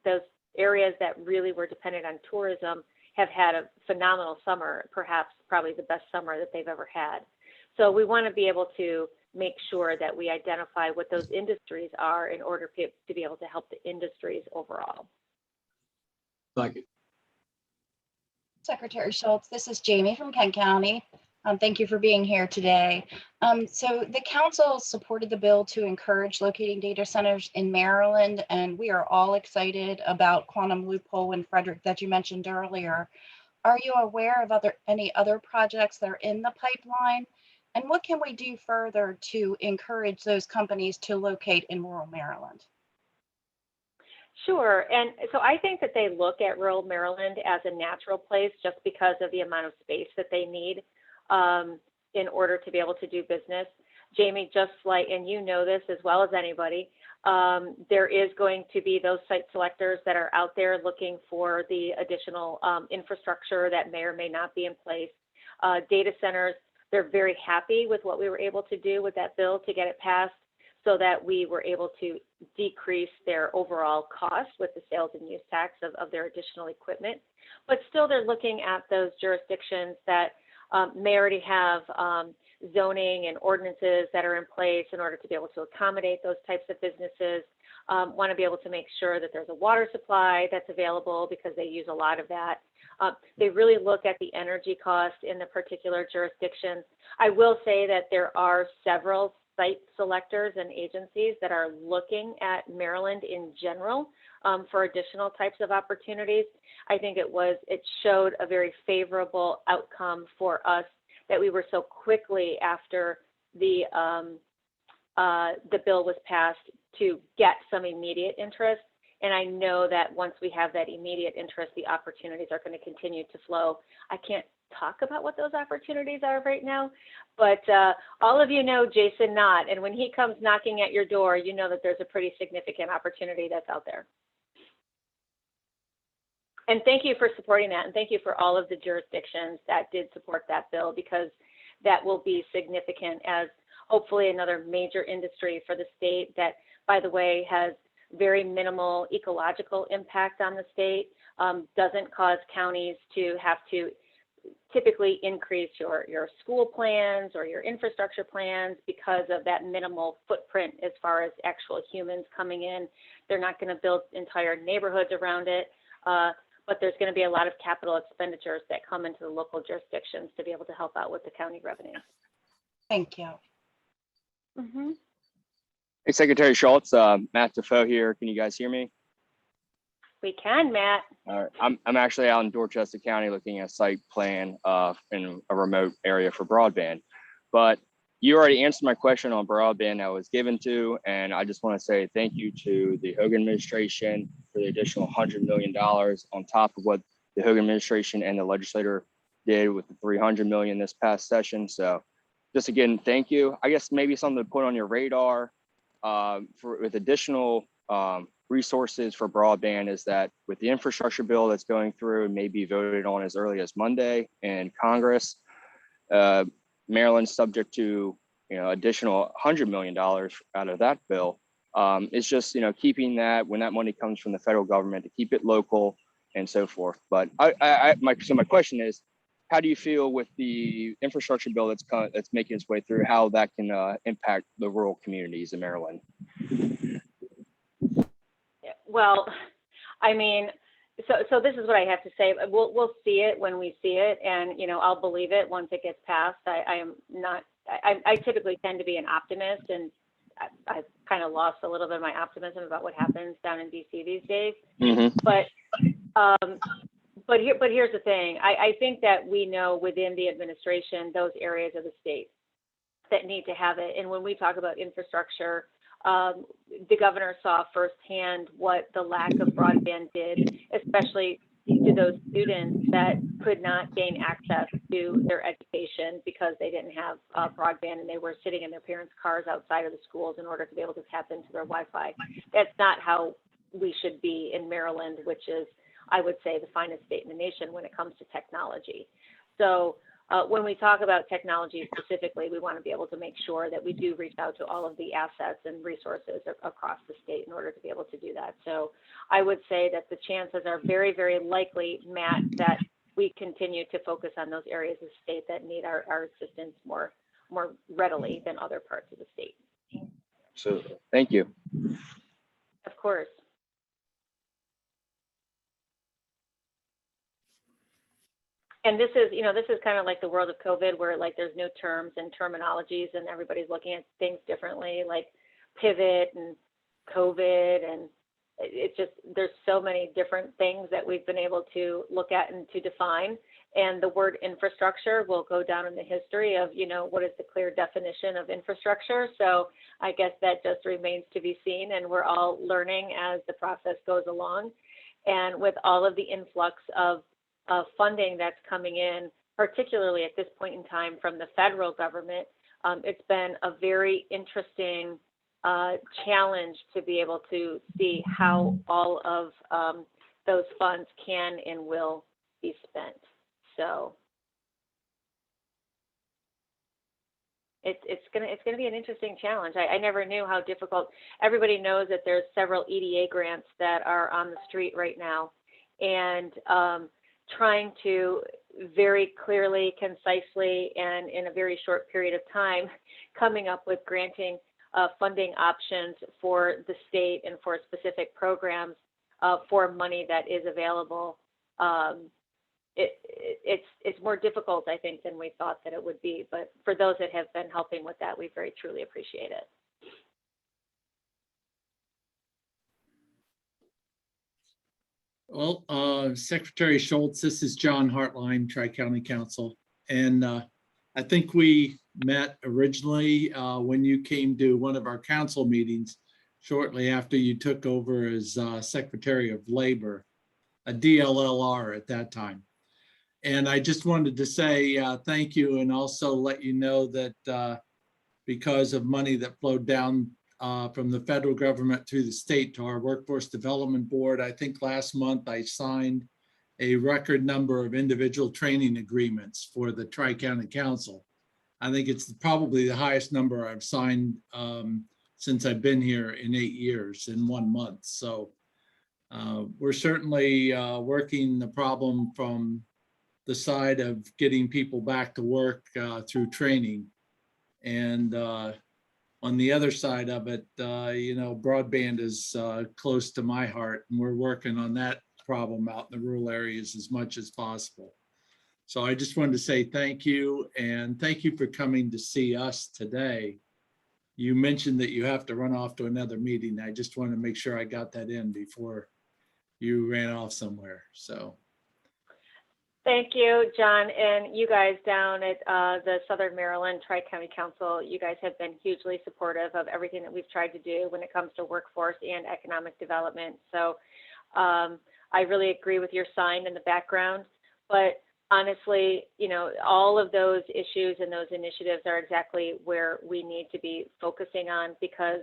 those areas that really were dependent on tourism have had a phenomenal summer, probably the best summer that they've ever had. So we want to be able to make sure that we identify what those industries are in order to be able to help the industries overall. Thank you. Secretary Shultz, this is Jamie from Kent County. Thank you for being here today. So the council supported the bill to encourage locating data centers in Maryland, and we are all excited about Quantum Loophole in Frederick that you mentioned earlier. Are you aware of any other projects that are in the pipeline? And what can we do further to encourage those companies to locate in rural Maryland? Sure. And so I think that they look at rural Maryland as a natural place just because of the amount of space that they need in order to be able to do business. Jamie, just like, and you know this as well as anybody, there is going to be those site selectors that are out there looking for the additional infrastructure that may or may not be in place. Data centers, they're very happy with what we were able to do with that bill to get it passed, so that we were able to decrease their overall cost with the sales and use tax of their additional equipment. But still, they're looking at those jurisdictions that may already have zoning and ordinances that are in place in order to be able to accommodate those types of businesses, want to be able to make sure that there's a water supply that's available because they use a lot of that. They really look at the energy cost in the particular jurisdiction. I will say that there are several site selectors and agencies that are looking at Maryland in general for additional types of opportunities. I think it showed a very favorable outcome for us that we were so quickly after the bill was passed to get some immediate interest. And I know that once we have that immediate interest, the opportunities are going to continue to flow. I can't talk about what those opportunities are right now, but all of you know Jason Knott, and when he comes knocking at your door, you know that there's a pretty significant opportunity that's out there. And thank you for supporting that, and thank you for all of the jurisdictions that did support that bill, because that will be significant as hopefully another major industry for the state that, by the way, has very minimal ecological impact on the state, doesn't cause counties to have to typically increase your school plans or your infrastructure plans because of that minimal footprint as far as actual humans coming in. They're not going to build entire neighborhoods around it, but there's going to be a lot of capital expenditures that come into the local jurisdictions to be able to help out with the county revenues. Thank you. Mm-hmm. Hey, Secretary Schultz, Matt Defoe here. Can you guys hear me? We can, Matt. All right. I'm actually out in Dorchester County looking at a site plan in a remote area for broadband. But you already answered my question on broadband I was given to, and I just want to say thank you to the Hogan administration for the additional $100 million on top of what the Hogan administration and the legislator did with the $300 million this past session. So just again, thank you. I guess maybe something to put on your radar with additional resources for broadband is that with the infrastructure bill that's going through and may be voted on as early as Monday in Congress, Maryland's subject to additional $100 million out of that bill. It's just keeping that when that money comes from the federal government to keep it local and so forth. But my question is, how do you feel with the infrastructure bill that's making its way through? How that can impact the rural communities in Maryland? Well, I mean, so this is what I have to say. We'll see it when we see it, and I'll believe it once it gets passed. I typically tend to be an optimist, and I've kind of lost a little bit of my optimism about what happens down in DC these days. Mm-hmm. But here's the thing. I think that we know within the administration those areas of the state that need to have it. And when we talk about infrastructure, the governor saw firsthand what the lack of broadband did, especially to those students that could not gain access to their education because they didn't have broadband and they were sitting in their parents' cars outside of the schools in order to be able to tap into their Wi-Fi. That's not how we should be in Maryland, which is, I would say, the finest state in the nation when it comes to technology. So when we talk about technology specifically, we want to be able to make sure that we do reach out to all of the assets and resources across the state in order to be able to do that. So I would say that the chances are very, very likely, Matt, that we continue to focus on those areas of the state that need our assistance more readily than other parts of the state. So thank you. Of course. And this is kind of like the world of COVID, where like there's new terms and terminologies and everybody's looking at things differently, like pivot and COVID, and it's just, there's so many different things that we've been able to look at and to define. And the word infrastructure will go down in the history of, what is the clear definition of infrastructure. So I guess that just remains to be seen, and we're all learning as the process goes along. And with all of the influx of funding that's coming in, particularly at this point in time from the federal government, it's been a very interesting challenge to be able to see how all of those funds can and will be spent. So it's gonna be an interesting challenge. I never knew how difficult. Everybody knows that there's several EDA grants that are on the street right now, and trying to very clearly, concisely, and in a very short period of time, coming up with granting funding options for the state and for specific programs for money that is available. It's more difficult, I think, than we thought that it would be. But for those that have been helping with that, we very truly appreciate it. Well, Secretary Shultz, this is John Hartline, Tri-County Council. And I think we met originally when you came to one of our council meetings shortly after you took over as Secretary of Labor, a DLLR at that time. And I just wanted to say thank you, and also let you know that because of money that flowed down from the federal government to the state to our Workforce Development Board, I think last month I signed a record number of individual training agreements for the Tri-County Council. I think it's probably the highest number I've signed since I've been here in 8 years in 1 month. So we're certainly working the problem from the side of getting people back to work through training. And on the other side of it, broadband is close to my heart, and we're working on that problem out in the rural areas as much as possible. So I just wanted to say thank you, and thank you for coming to see us today. You mentioned that you have to run off to another meeting. I just wanted to make sure I got that in before you ran off somewhere. So. Thank you, John, and you guys down at the Southern Maryland Tri-County Council. You guys have been hugely supportive of everything that we've tried to do when it comes to workforce and economic development. So I really agree with your sign in the background, but honestly, all of those issues and those initiatives are exactly where we need to be focusing on, because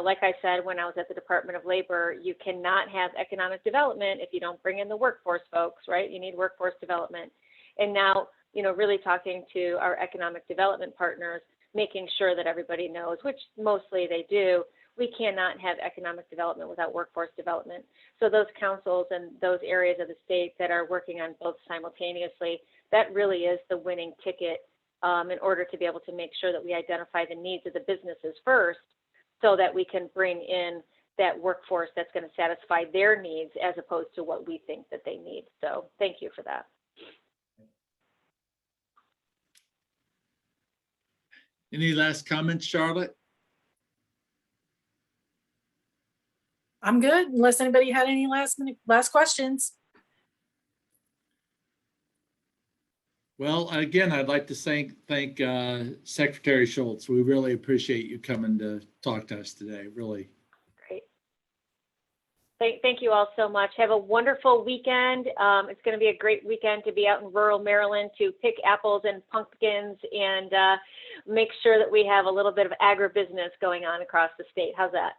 like I said, when I was at the Department of Labor, you cannot have economic development if you don't bring in the workforce folks, right? You need workforce development. And now, really talking to our economic development partners, making sure that everybody knows, which mostly they do, we cannot have economic development without workforce development. So those councils and those areas of the state that are working on both simultaneously, that really is the winning ticket in order to be able to make sure that we identify the needs of the businesses first, so that we can bring in that workforce that's going to satisfy their needs as opposed to what we think that they need. So thank you for that. Any last comments, Charlotte? I'm good, unless anybody had any last questions. Well, again, I'd like to thank Secretary Shultz. We really appreciate you coming to talk to us today, really. Great. Thank you all so much. Have a wonderful weekend. It's going to be a great weekend to be out in rural Maryland to pick apples and pumpkins and make sure that we have a little bit of agribusiness going on across the state. How's that?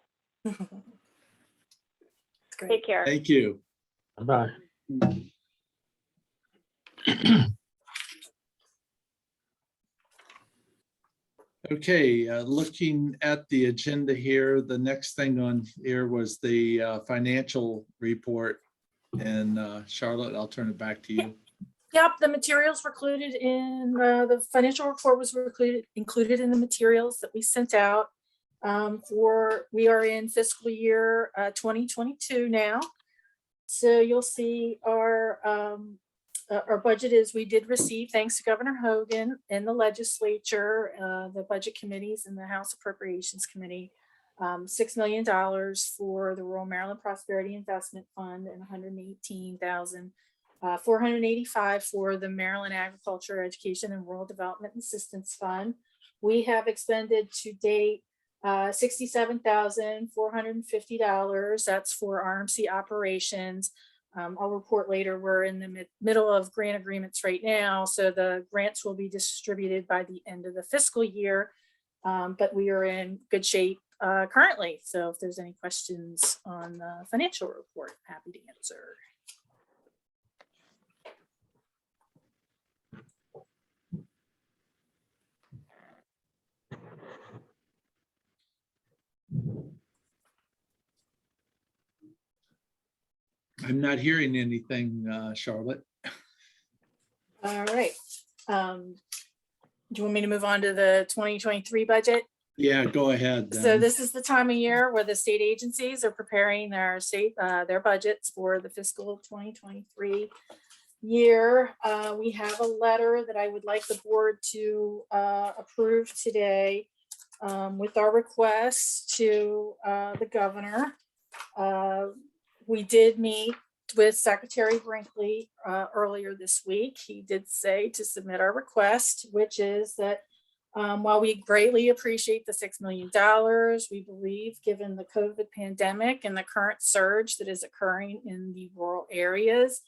Take care. Thank you. Bye. Okay, looking at the agenda here, the next thing on here was the financial report. And Charlotte, I'll turn it back to you. Yep, the materials were included in the financial report was included in the materials that we sent out. We are in fiscal year 2022 now. So you'll see our budget is, we did receive, thanks to Governor Hogan and the legislature, the budget committees and the House Appropriations Committee, $6 million for the Rural Maryland Prosperity Investment Fund and $118,485 for the Maryland Agriculture, Education, and Rural Development Assistance Fund. We have expended to date $67,450. That's for RMC operations. I'll report later, we're in the middle of grant agreements right now, so the grants will be distributed by the end of the fiscal year, but we are in good shape currently. So if there's any questions on the financial report, happy to answer. I'm not hearing anything, Charlotte. All right. Do you want me to move on to the 2023 budget? Yeah, go ahead. Then. So this is the time of year where the state agencies are preparing their budgets for the fiscal 2023 year. We have a letter that I would like the board to approve today with our request to the governor. We did meet with Secretary Brinkley earlier this week. He did say to submit our request, which is that while we greatly appreciate the $6 million, we believe given the COVID pandemic and the current surge that is occurring in the rural areas,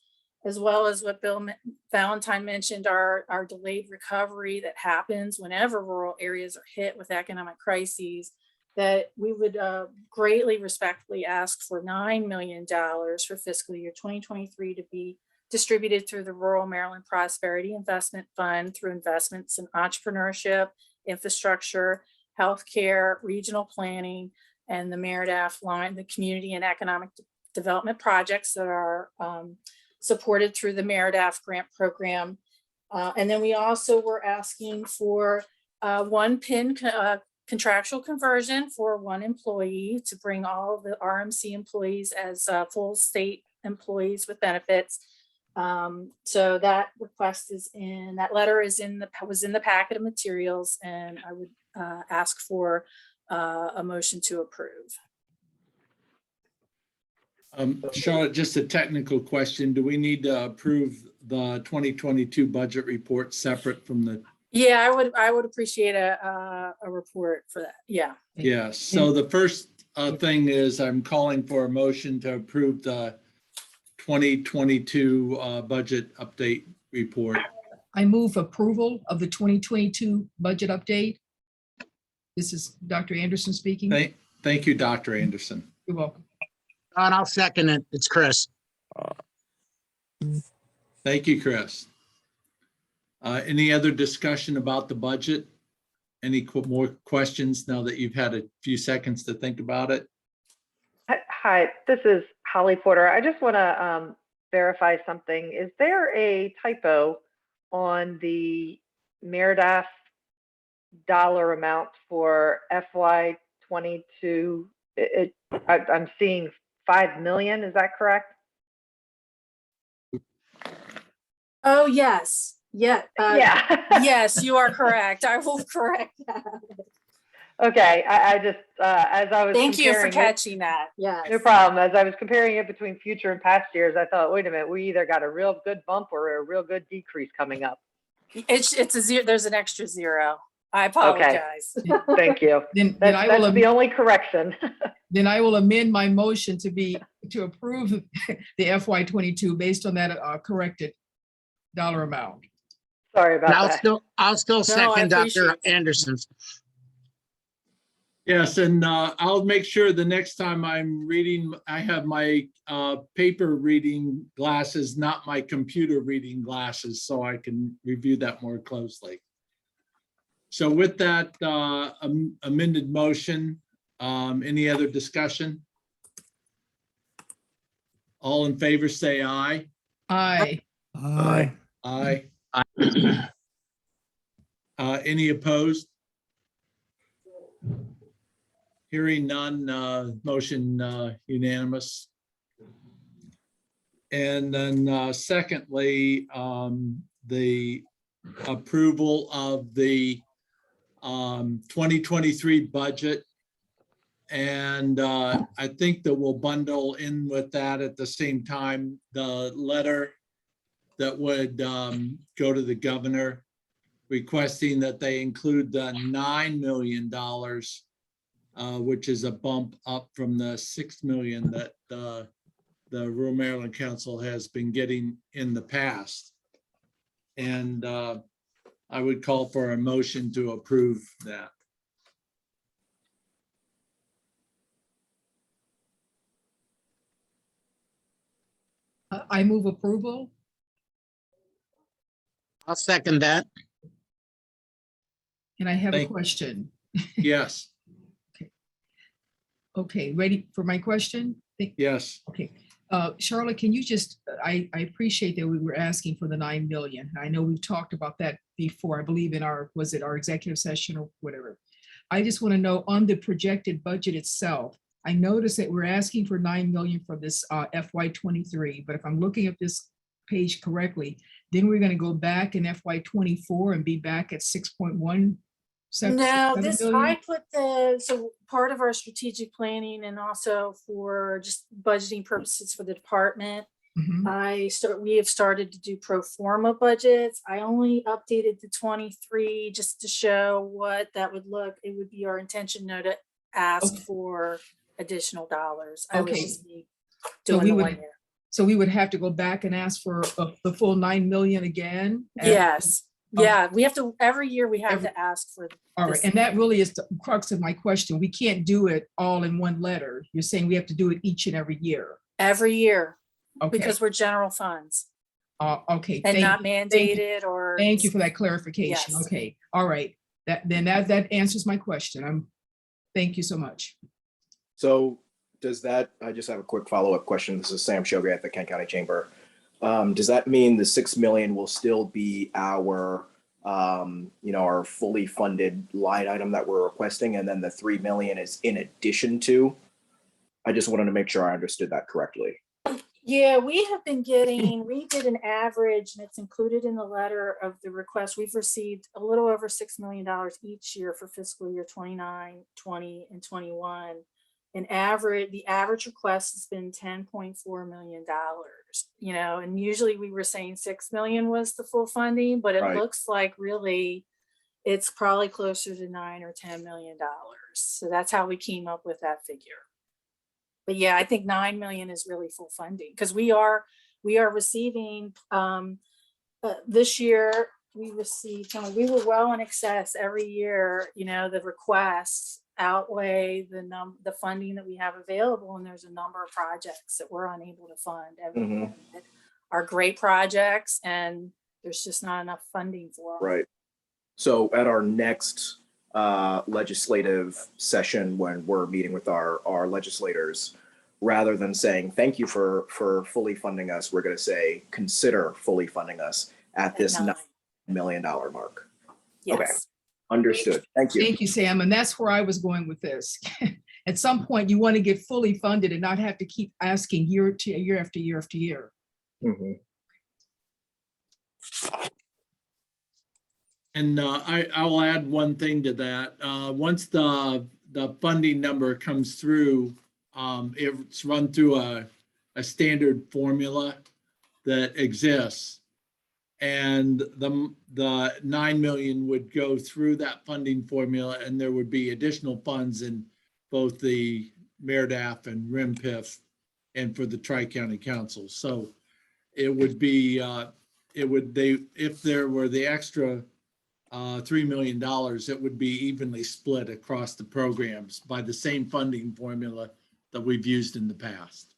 as well as what Bill Valentine mentioned, our delayed recovery that happens whenever rural areas are hit with economic crises, that we would greatly respectfully ask for $9 million for fiscal year 2023 to be distributed through the Rural Maryland Prosperity Investment Fund through investments in entrepreneurship, infrastructure, healthcare, regional planning, and the MERDAF line, the community and economic development projects that are supported through the MERIDAF grant program. And then we also were asking for one PIN contractual conversion for one employee to bring all of the RMC employees as full state employees with benefits. So that request is in, that letter is was in the packet of materials, and I would ask for a motion to approve. Charlotte, just a technical question. Do we need to approve the 2022 budget report separate from the? Yeah, I would appreciate a report for that. Yeah. Yes. So the first thing is I'm calling for a motion to approve the 2022 budget update report. I move approval of the 2022 budget update. This is Dr. Anderson speaking. Thank you, Dr. Anderson. You're welcome. And I'll second it. It's Chris. Thank you, Chris. Any other discussion about the budget? Any more questions now that you've had a few seconds to think about it? Hi, this is Holly Porter. I just want to verify something. Is there a typo on the MERIDAF dollar amount for FY22? I'm seeing 5 million. Is that correct? Oh, yes. Yeah. Yeah. Yes, you are correct. I will correct that. Okay. I just, as I was Thank you for comparing catching that. Yeah. No problem. As I was comparing it between future and past years, I thought, wait a minute, we either got a real good bump or a real good decrease coming up. It's a zero. There's an extra zero. I apologize. Thank you. Then That's the only correction. Then I will amend my motion to approve the FY22 based on that corrected dollar amount. Sorry about And that. I'll still second appreciate Dr. Anderson's. Yes, and I'll make sure the next time I'm reading, I have my paper reading glasses, not my computer reading glasses, so I can review that more closely. So with that amended motion, any other discussion? All in favor, say aye. Aye. Aye. Aye. Any opposed? Hearing none, motion unanimous. And then secondly, the approval of the 2023 budget. And I think that we'll bundle in with that at the same time, the letter that would go to the governor requesting that they include the $9 million, which is a bump up from the $6 million that the Rural Maryland Council has been getting in the past. And I would call for a motion to approve that. I move approval. I'll second that. And I have a question. Yes. Okay, ready for my question? Yes. Okay. Charlotte, can you just, I appreciate that we were asking for the 9 million. I know we've talked about that before, I believe in our, was it our executive session or whatever? I just want to know on the projected budget itself, I noticed that we're asking for 9 million for this FY23, but if I'm looking at this page correctly, then we're going to go back in FY24 and be back at 6.1. No, this, I put so part of our strategic planning and also for just budgeting purposes for the department, we have started to do pro forma budgets. I only updated the 23 just to show what that would look. It would be our intention now to ask for additional dollars. I was just doing the 1 year. So we would have to go back and ask for the full 9 million again? Yes. Yeah, we have to, every year we have to ask for. All right, and that really is the crux of my question. We can't do it all in one letter. You're saying we have to do it each and every year? Every year, okay, because we're general funds. Okay. And not mandated or. Thank you for that clarification. Yes. Okay, all right. That answers my question. Thank you so much. So does that, I just have a quick follow-up question. This is Sam Shoga at the Kent County Chamber. Does that mean the 6 million will still be our, our fully funded line item that we're requesting, and then the 3 million is in addition to? I just wanted to make sure I understood that correctly. Yeah, we have been getting, we did an average, and it's included in the letter of the request. We've received a little over $6 million each year for fiscal year 29, 20, and 21. The average request has been $10.4 million, and usually we were saying 6 million was the full funding, but it Right. looks like really it's probably closer to $9 or $10 million. So that's how we came up with that figure. But yeah, I think 9 million is really full funding, because we are receiving this year we received, we were well in excess every year. The requests outweigh the funding that we have available, and there's a number of projects that we're unable to fund every year that are great projects, and there's just not enough funding for them. Right. So at our next legislative session, when we're meeting with our legislators, rather than saying thank you for fully funding us, we're going to say consider fully funding us at this $9 million mark. Yes. Okay, understood. Thank you. Thank you, Sam. And that's where I was going with this. At some point, you want to get fully funded and not have to keep asking year after year after year. Mhm. And I will add one thing to that. Once the funding number comes through, it's run through a standard formula that exists. And the 9 million would go through that funding formula, and there would be additional funds in both the MARDAF and RMPIF and for the Tri-County Council. So it would be, if there were the extra $3 million, it would be evenly split across the programs by the same funding formula that we've used in the past.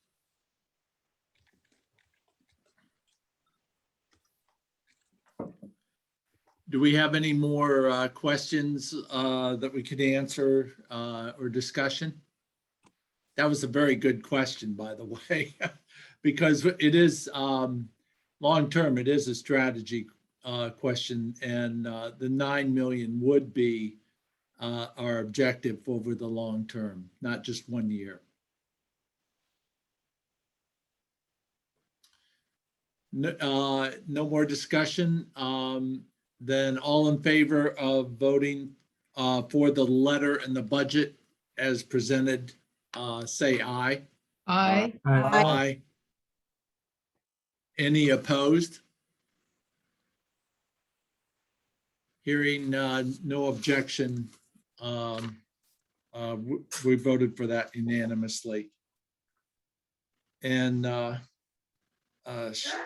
Do we have any more questions that we could answer or discussion? That was a very good question, by the way, because it is long-term, it is a strategy question, and the 9 million would be our objective over the long term, not just 1 year. No more discussion. Then all in favor of voting for the letter and the budget as presented, say aye. Aye. Aye. Any opposed? Hearing no objection, we voted for that unanimously. And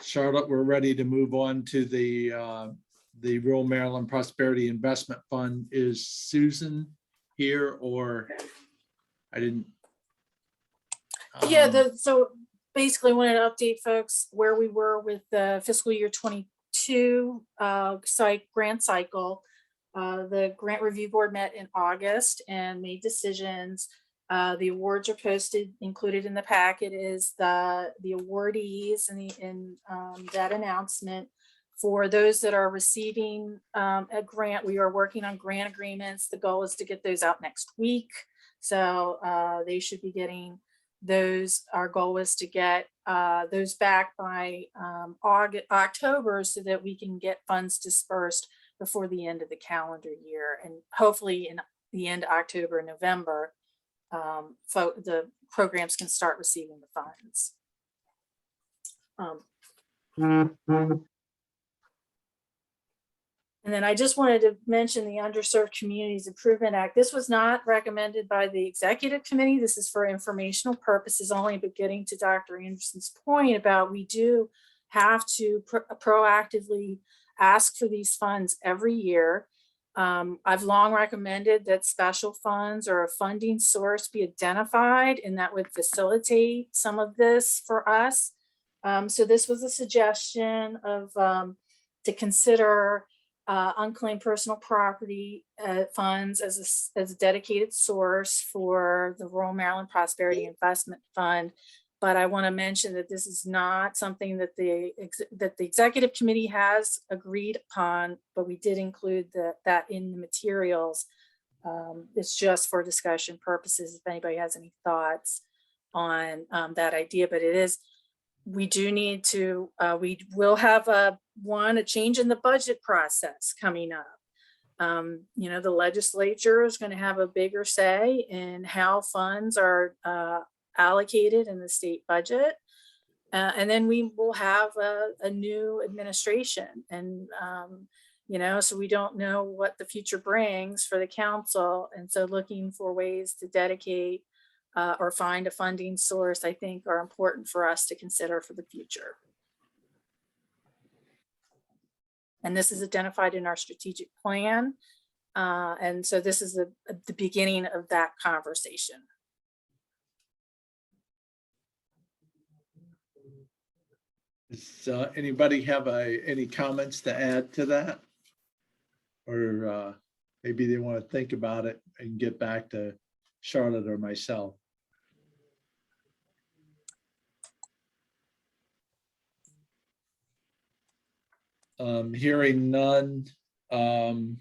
Charlotte, we're ready to move on to the Rural Maryland Prosperity Investment Fund. Is Susan here, or I didn't? So basically wanted to update folks where we were with the fiscal year 22 grant cycle. The grant review board met in August and made decisions. The awards are posted, included in the packet is the awardees and that announcement. For those that are receiving a grant, we are working on grant agreements. The goal is to get those out next week. So they should be getting those. Our goal is to get those back by October, so that we can get funds dispersed before the end of the calendar year. And hopefully in the end of October, November, the programs can start receiving the funds. And then I just wanted to mention the Underserved Communities Improvement Act. This was not recommended by the executive committee. This is for informational purposes only, but getting to Dr. Anderson's point about we do have to proactively ask for these funds every year. I've long recommended that special funds or a funding source be identified, and that would facilitate some of this for us. So this was a suggestion of to consider unclaimed personal property funds as a dedicated source for the Rural Maryland Prosperity Investment Fund. But I want to mention that this is not something that the executive committee has agreed upon, but we did include that in the materials. It's just for discussion purposes, if anybody has any thoughts on that idea, but it is, we do need to, we will have a change in the budget process coming up. You know, the legislature is going to have a bigger say in how funds are allocated in the state budget. And then we will have a new administration, and you know, so we don't know what the future brings for the council. And so looking for ways to dedicate or find a funding source, I think, are important for us to consider for the future. And this is identified in our strategic plan. And so this is the beginning of that conversation. Does anybody have any comments to add to that? Or maybe they want to think about it and get back to Charlotte or myself. Hearing none. The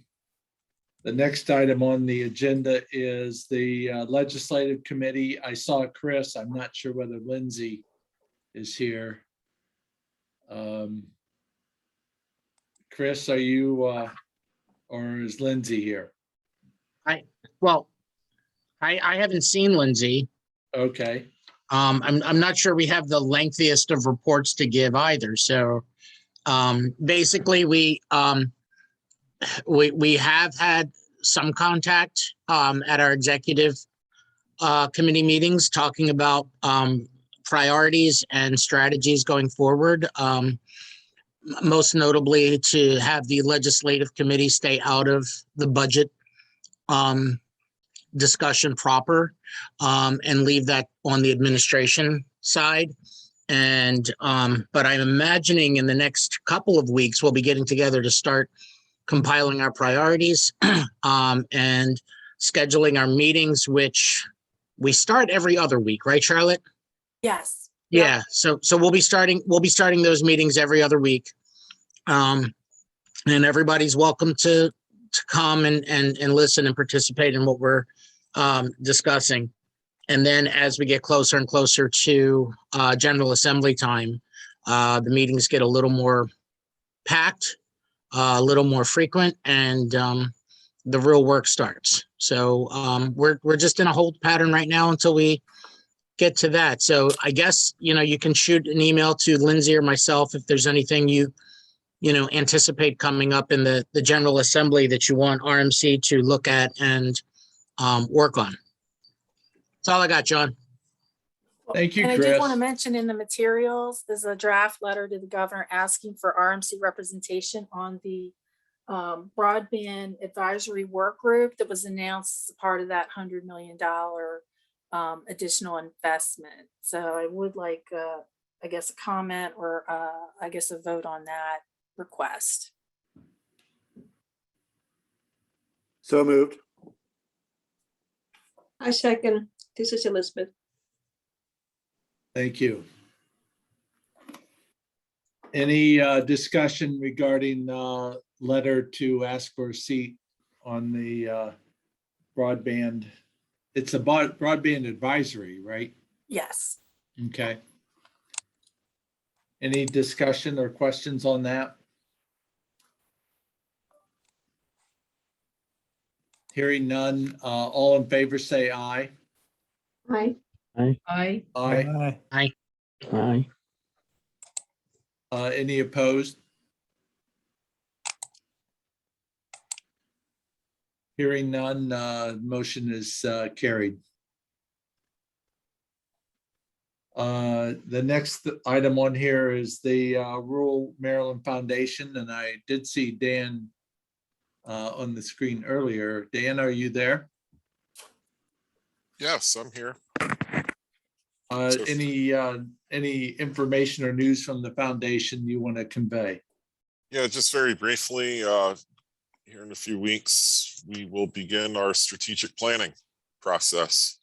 next item on the agenda is the legislative committee. I saw Chris. I'm not sure whether Lindsay is here. Chris, are you or is Lindsay here? I haven't seen Lindsay. Okay. I'm not sure we have the lengthiest of reports to give either. So basically we have had some contact at our executive committee meetings talking about priorities and strategies going forward. Most notably to have the legislative committee stay out of the budget discussion proper and leave that on the administration side. And but I'm imagining in the next couple of weeks, we'll be getting together to start compiling our priorities and scheduling our meetings, which we start every other week, right, Charlotte? Yes. Yeah. So we'll be starting those meetings every other week. And everybody's welcome to come and listen and participate in what we're discussing. And then as we get closer and closer to General Assembly time, the meetings get a little more packed, a little more frequent, and the real work starts. So we're just in a hold pattern right now until we get to that. So I guess, you know, you can shoot an email to Lindsay or myself if there's anything you anticipate coming up in the General Assembly that you want RMC to look at and work on. That's all I got, John. Thank you, And Chris. I did want to mention in the materials, there's a draft letter to the governor asking for RMC representation on the broadband advisory work group that was announced as part of that $100 million additional investment. So I would like, I guess, a comment or I guess a vote on that request. So moved. I second. This is Elizabeth. Thank you. Any discussion regarding letter to ask for a seat on the broadband? It's a broadband advisory, right? Yes. Okay. Any discussion or questions on that? Hearing none, all in favor say aye. Aye. Aye. Aye. Aye. Aye. Aye. Any opposed? Hearing none, motion is carried. The next item on here is the Rural Maryland Foundation, and I did see Dan on the screen earlier. Dan, are you there? Yes, I'm here. Any information or news from the foundation you want to convey? Yeah, just very briefly, here in a few weeks, we will begin our strategic planning process.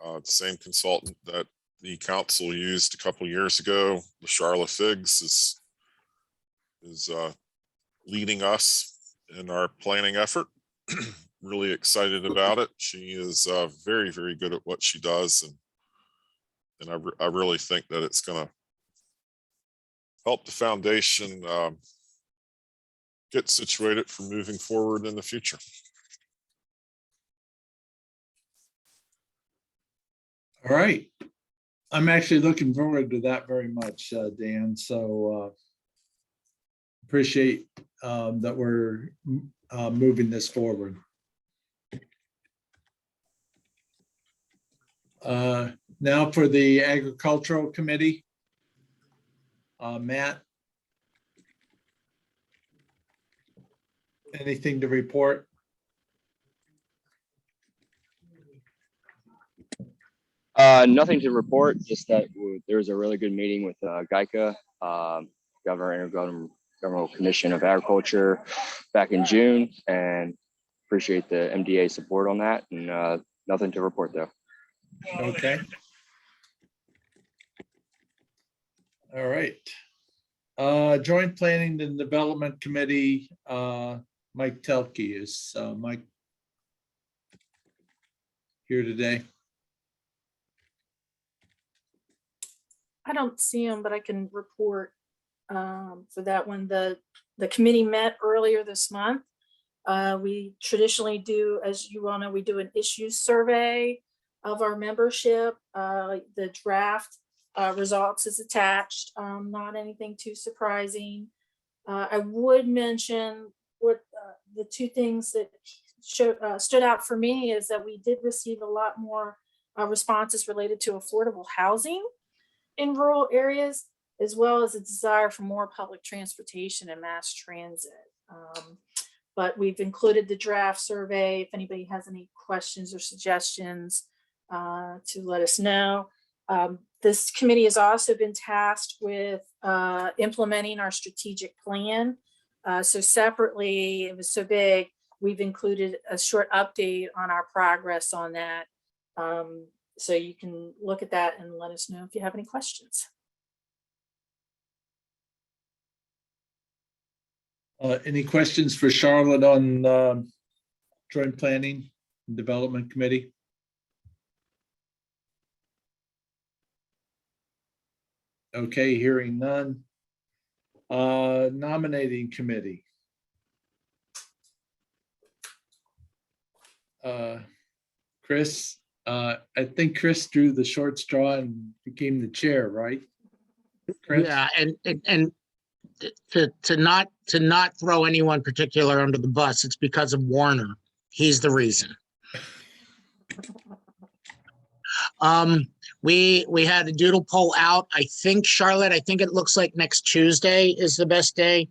The same consultant that the council used a couple years ago. The Charlotte Figs is leading us in our planning effort. Really excited about it. She is very, very good at what she does, and I really think that it's going to help the foundation get situated for moving forward in the future. All right. I'm actually looking forward to that very much, Dan. So appreciate that we're moving this forward. Now for the Agricultural Committee. Matt, anything to report? Nothing to report, just that there was a really good meeting with GICA, Intergovernmental Commission of Agriculture, back in June, and appreciate the MDA support on that, and nothing to report though. Okay. All right. Joint Planning and Development Committee, Mike Telke. Is Mike here today? I don't see him, but I can report for that one. The committee met earlier this month. We traditionally do, as you all know, we do an issues survey of our membership. The draft results is attached, not anything too surprising. I would mention what the two things that stood out for me is that we did receive a lot more responses related to affordable housing in rural areas, as well as a desire for more public transportation and mass transit. But we've included the draft survey. If anybody has any questions or suggestions, to let us know. This committee has also been tasked with implementing our strategic plan. So separately, it was so big, we've included a short update on our progress on that. So you can look at that and let us know if you have any questions. Any questions for Charlotte on Joint Planning and Development Committee? Okay, hearing none. Nominating Committee. Chris, I think Chris drew the short straw and became the chair, right? Chris? Yeah, and to not throw anyone particular under the bus, it's because of Warner. He's the reason. We had a doodle poll out. I think, Charlotte, I think it looks like next Tuesday is the best day.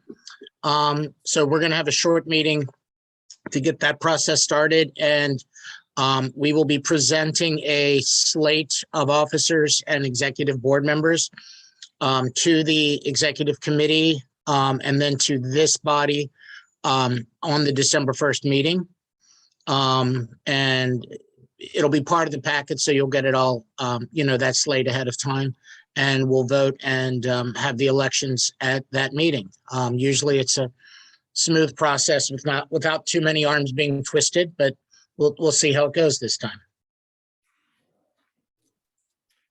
So we're gonna have a short meeting to get that process started, and we will be presenting a slate of officers and executive board members to the executive committee and then to this body on the December 1st meeting. And it'll be part of the packet, so you'll get it all, that slate ahead of time, and we'll vote and have the elections at that meeting. Usually it's a smooth process without too many arms being twisted, but we'll see how it goes this time.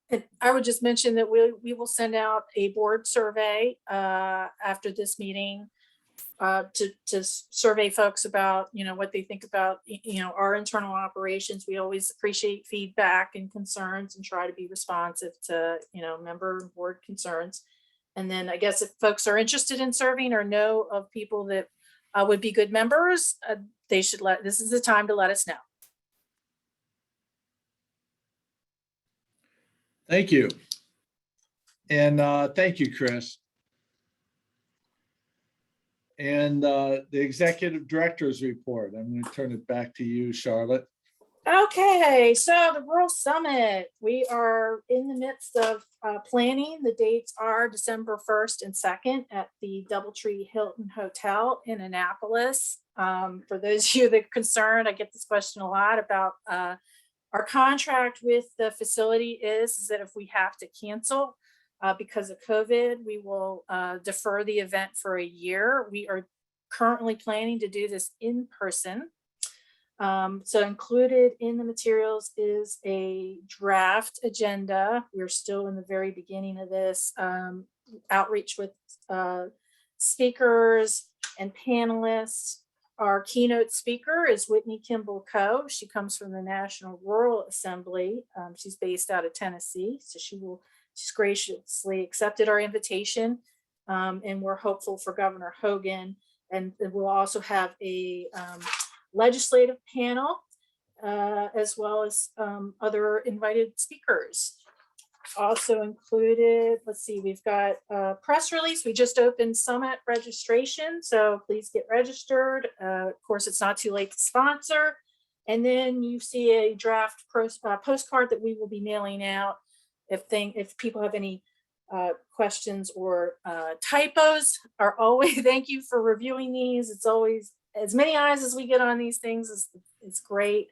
And I would just mention that we will send out a board survey after this meeting to survey folks about, what they think about, our internal operations. We always appreciate feedback and concerns and try to be responsive to, member and board concerns. And then I guess if folks are interested in serving or know of people that would be good members, this is the time to let us know. Thank you. And thank you, Chris. And the executive director's report. I'm going to turn it back to you, Charlotte. Okay, so the Rural Summit, we are in the midst of planning. The dates are December 1st and 2nd at the Doubletree Hilton Hotel in Annapolis. For those of you that are concerned, I get this question a lot about Our contract with the facility is that if we have to cancel because of COVID, we will defer the event for a year. We are currently planning to do this in person. So included in the materials is a draft agenda. We're still in the very beginning of this outreach with speakers and panelists. Our keynote speaker is Whitney Kimball Coe. She comes from the National Rural Assembly. She's based out of Tennessee, so she's graciously accepted our invitation, and we're hopeful for Governor Hogan. And we'll also have a legislative panel, as well as other invited speakers. Also included, let's see, we've got a press release. We just opened Summit registration, so please get registered. Of course, it's not too late to sponsor. And then you see a draft postcard that we will be mailing out. If people have any questions or typos, are always, thank you for reviewing these. It's always, as many eyes as we get on these things is great.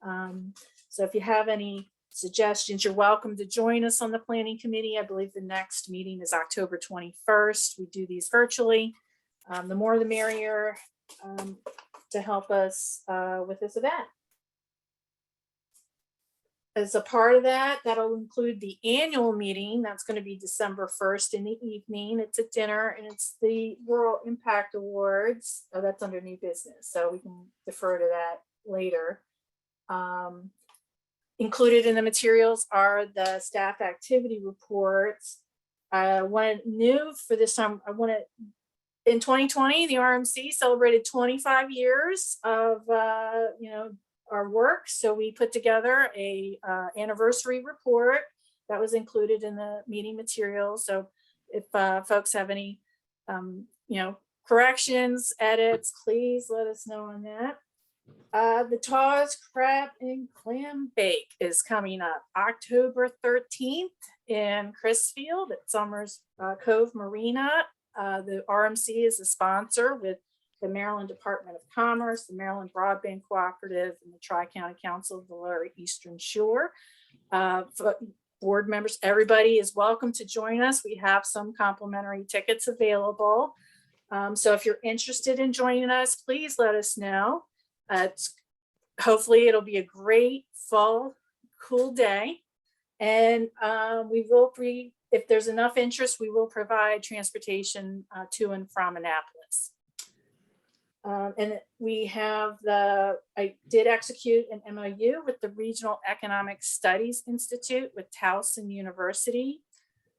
So if you have any suggestions, you're welcome to join us on the planning committee. I believe the next meeting is October 21st. We do these virtually. The more the merrier to help us with this event. As a part of that, that'll include the annual meeting. That's going to be December 1st in the evening. It's a dinner and it's the Rural Impact Awards. Oh, that's under new business, so we can defer to that later. Included in the materials are the staff activity reports. One new for this time, in 2020, the RMC celebrated 25 years of our work. So we put together a anniversary report that was included in the meeting materials. So if folks have any corrections, edits, please let us know on that. The Taw's Crab and Clam Bake is coming up October 13th in Crisfield at Summers Cove Marina. The RMC is a sponsor with the Maryland Department of Commerce, the Maryland Broadband Cooperative, and the Tri-County Council of the Lower Eastern Shore. Board members, everybody is welcome to join us. We have some complimentary tickets available. So if you're interested in joining us, please let us know. Hopefully it'll be a great fall, cool day. And we will if there's enough interest, we will provide transportation to and from Annapolis. And we have I did execute an MOU with the Regional Economic Studies Institute with Towson University.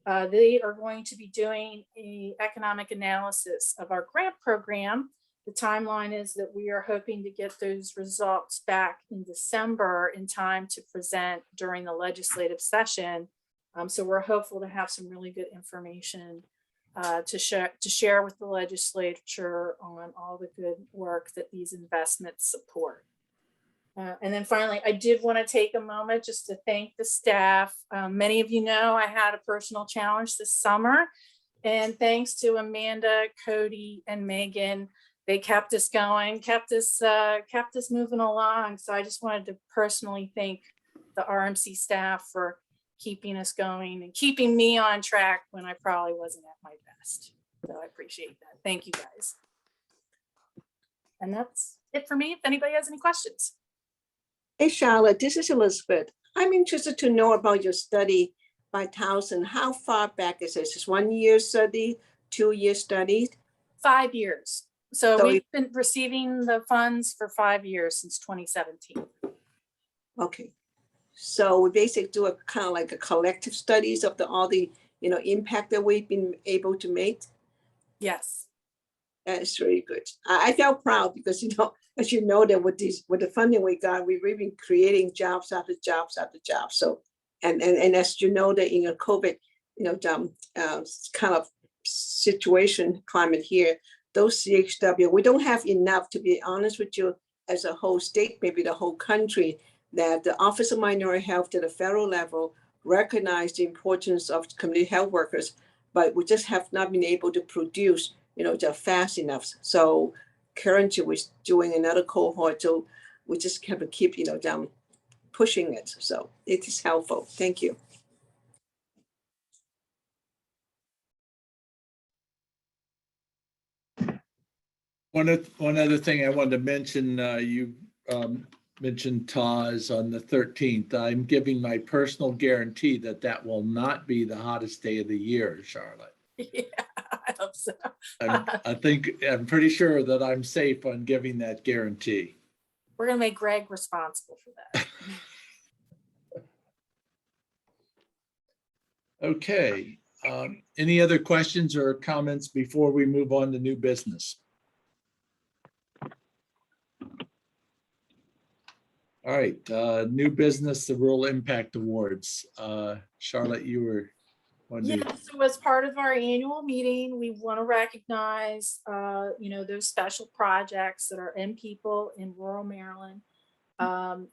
They are going to be doing an economic analysis of our grant program. The timeline is that we are hoping to get those results back in December in time to present during the legislative session. So we're hopeful to have some really good information to share with the legislature on all the good work that these investments support. And then finally, I did want to take a moment just to thank the staff. Many of you know I had a personal challenge this summer, and thanks to Amanda, Cody, and Megan, they kept us going, kept us moving along. So I just wanted to personally thank the RMC staff for keeping us going and keeping me on track when I probably wasn't at my best. So I appreciate that. Thank you guys. And that's it for me. If anybody has any questions. Hey, Charlotte, this is Elizabeth. I'm interested to know about your study by Towson. How far back is this? Is 1 year study, 2 year study? 5 years. So we've been receiving the funds for 5 years since 2017. Okay. So we basically do a kind of like a collective studies of all the impact that we've been able to make. Yes. That's really good. I felt proud because, as you know, that with the funding we got, we've really been creating jobs after jobs after jobs. So, and as you know, that in a COVID, kind of situation climate here, those CHW, we don't have enough, to be honest with you, as a whole state, maybe the whole country, that the Office of Minority Health at the federal level recognize the importance of community health workers, but we just have not been able to produce, just fast enough. So currently we're doing another cohort, so we just have to keep, pushing it. So it is helpful. Thank you. One other thing I wanted to mention, you mentioned TAWS on the 13th. I'm giving my personal guarantee that that will not be the hottest day of the year, Charlotte. Yeah, I hope so. I'm pretty sure that I'm safe on giving that guarantee. We're gonna make Greg responsible for that. Okay. Any other questions or comments before we move on to new business? All right, new business, the Rural Impact Awards. Charlotte, you were on Yeah, so as part of our annual meeting, we want to recognize, those special projects that are in people in rural Maryland.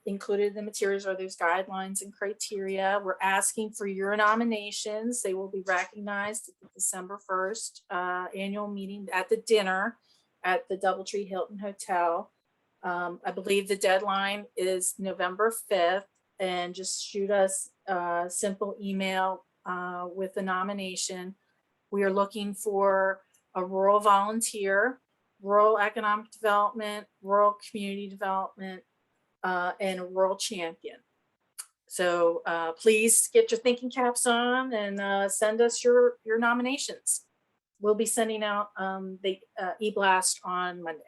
Included in the materials are those guidelines and criteria. We're asking for your nominations. They will be recognized at the December 1st annual meeting at the dinner at the Doubletree Hilton Hotel. I believe the deadline is November 5th, and just shoot us a simple email with the nomination. We are looking for a rural volunteer, rural economic development, rural community development, and a rural champion. So please get your thinking caps on and send us your nominations. We'll be sending out the e-blast on Monday.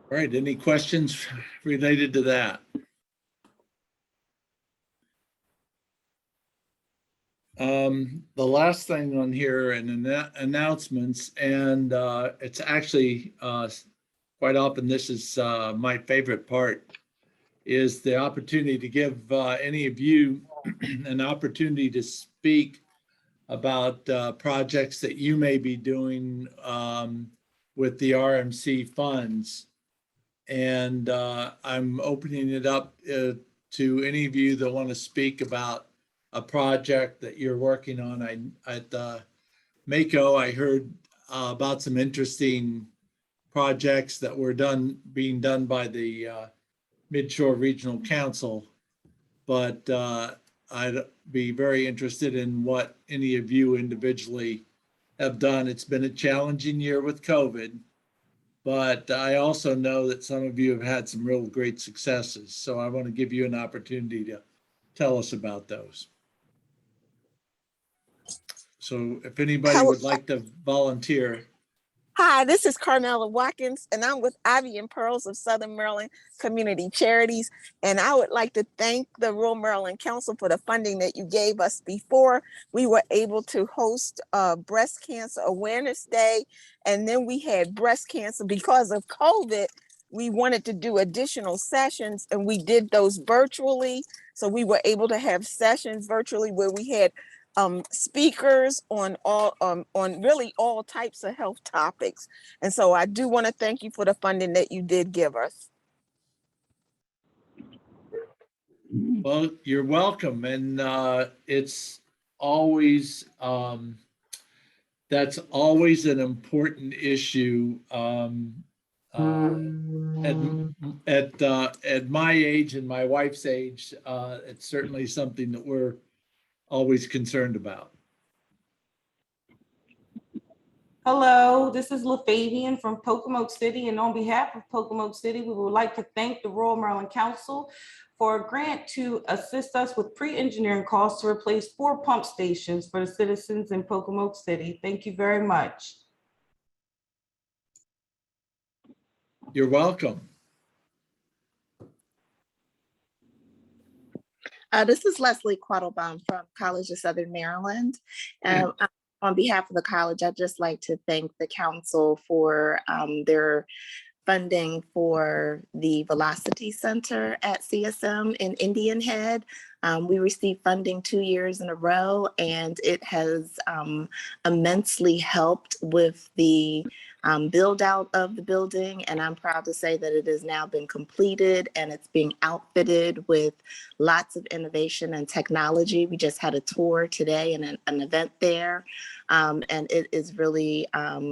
All right, any questions related to that? The last thing on here in announcements, and it's actually quite often this is my favorite part, is the opportunity to give any of you an opportunity to speak about projects that you may be doing with the RMC funds. And I'm opening it up to any of you that want to speak about a project that you're working on. At Mako, I heard about some interesting projects that were being done by the Midshore Regional Council, but I'd be very interested in what any of you individually have done. It's been a challenging year with COVID, but I also know that some of you have had some real great successes. So I want to give you an opportunity to tell us about those. So if anybody would like to volunteer. Hi, this is Carmela Watkins, and I'm with Ivy and Pearls of Southern Maryland Community Charities. And I would like to thank the Rural Maryland Council for the funding that you gave us before we were able to host Breast Cancer Awareness Day. And then we had breast cancer because of COVID. We wanted to do additional sessions, and we did those virtually. So we were able to have sessions virtually where we had speakers on really all types of health topics. And so I do want to thank you for the funding that you did give us. Well, you're welcome. And it's always, that's always an important issue. At my age and my wife's age, it's certainly something that we're always concerned about. Hello, this is LaFabian from Pocomoke City, and on behalf of Pocomoke City, we would like to thank the Rural Maryland Council for a grant to assist us with pre-engineering costs to replace 4 pump stations for the citizens in Pocomoke City. Thank you very much. You're welcome. This is Leslie Quattlebaum from College of Southern Maryland. On behalf of the college, I'd just like to thank the council for their funding for the Velocity Center at CSM in Indian Head. We received funding 2 years in a row, and it has immensely helped with the build out of the building. And I'm proud to say that it has now been completed and it's being outfitted with lots of innovation and technology. We just had a tour today and an event there. And it is really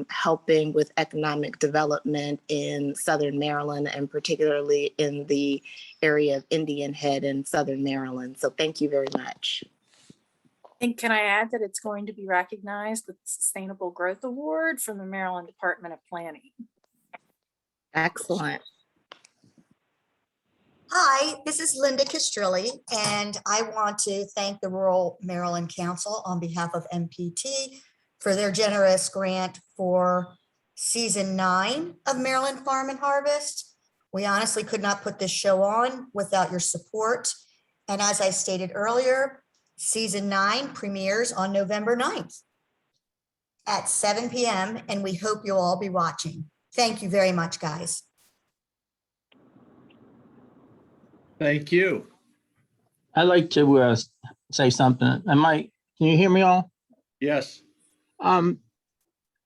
helping with economic development in Southern Maryland and particularly in the area of Indian Head in Southern Maryland. So thank you very much. And can I add that it's going to be recognized with the Sustainable Growth Award from the Maryland Department of Planning. Excellent. Hi, this is Linda Castrilli, and I want to thank the Rural Maryland Council on behalf of MPT for their generous grant for season 9 of Maryland Farm and Harvest. We honestly could not put this show on without your support. And as I stated earlier, season 9 premieres on November 9th at 7 p.m. and we hope you'll all be watching. Thank you very much, guys. Thank you. I'd like to say something. Can you hear me all? Yes. On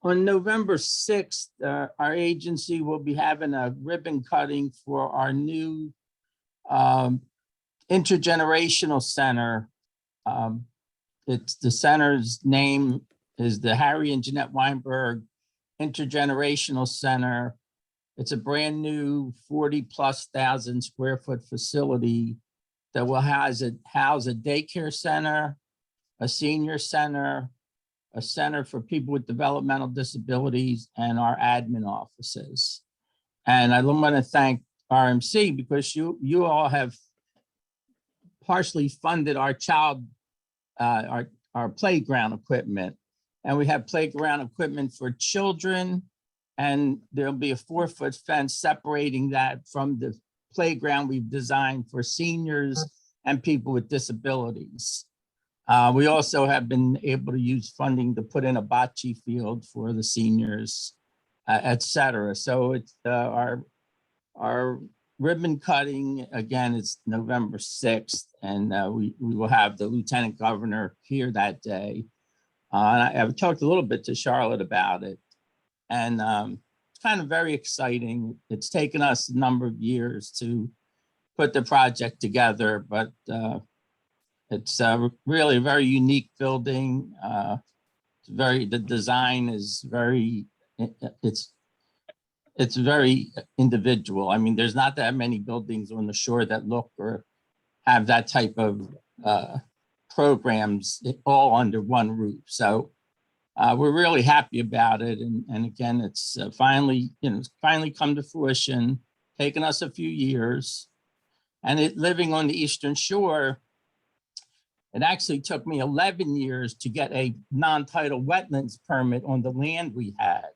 November 6th, our agency will be having a ribbon cutting for our new intergenerational center. The center's name is the Harry and Jeanette Weinberg Intergenerational Center. It's a brand new 40,000+ square foot facility that will house a daycare center, a senior center, a center for people with developmental disabilities, and our admin offices. And I want to thank RMC because you all have partially funded our our playground equipment. And we have playground equipment for children, and there'll be a 4-foot fence separating that from the playground we've designed for seniors and people with disabilities. We also have been able to use funding to put in a bocce field for the seniors, et cetera. So it's our ribbon cutting, again, it's November 6th, and we will have the Lieutenant Governor here that day. And I've talked a little bit to Charlotte about it, and it's kind of very exciting. It's taken us a number of years to put the project together, but it's really a very unique building. The design is very, it's very individual. I mean, there's not that many buildings on the shore that look or have that type of programs all under one roof. So we're really happy about it. And again, it's finally come to fruition, taken us a few years. And living on the Eastern Shore, it actually took me 11 years to get a non-tidal wetlands permit on the land we had.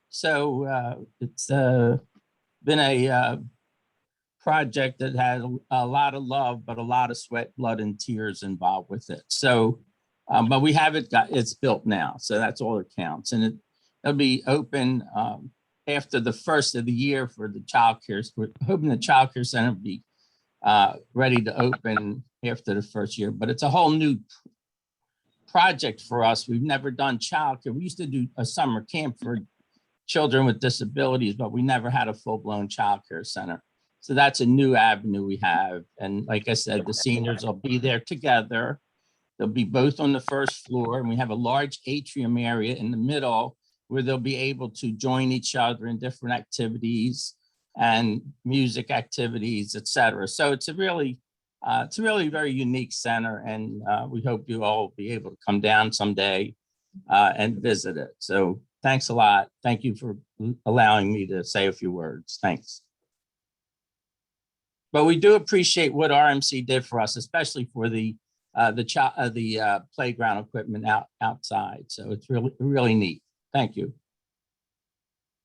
So it's been a project that had a lot of love, but a lot of sweat, blood, and tears involved with it. So, but we have it's built now. So that's all that counts. And it'll be open after the first of the year for the childcare. We're hoping the childcare center will be ready to open after the first year, but it's a whole new project for us. We've never done childcare. We used to do a summer camp for children with disabilities, but we never had a full-blown childcare center. So that's a new avenue we have. And like I said, the seniors will be there together. They'll be both on the first floor, and we have a large atrium area in the middle where they'll be able to join each other in different activities and music activities, et cetera. So it's a really very unique center, and we hope you all will be able to come down someday and visit it. So thanks a lot. Thank you for allowing me to say a few words. Thanks. But we do appreciate what RMC did for us, especially for the playground equipment outside. So it's really neat. Thank you.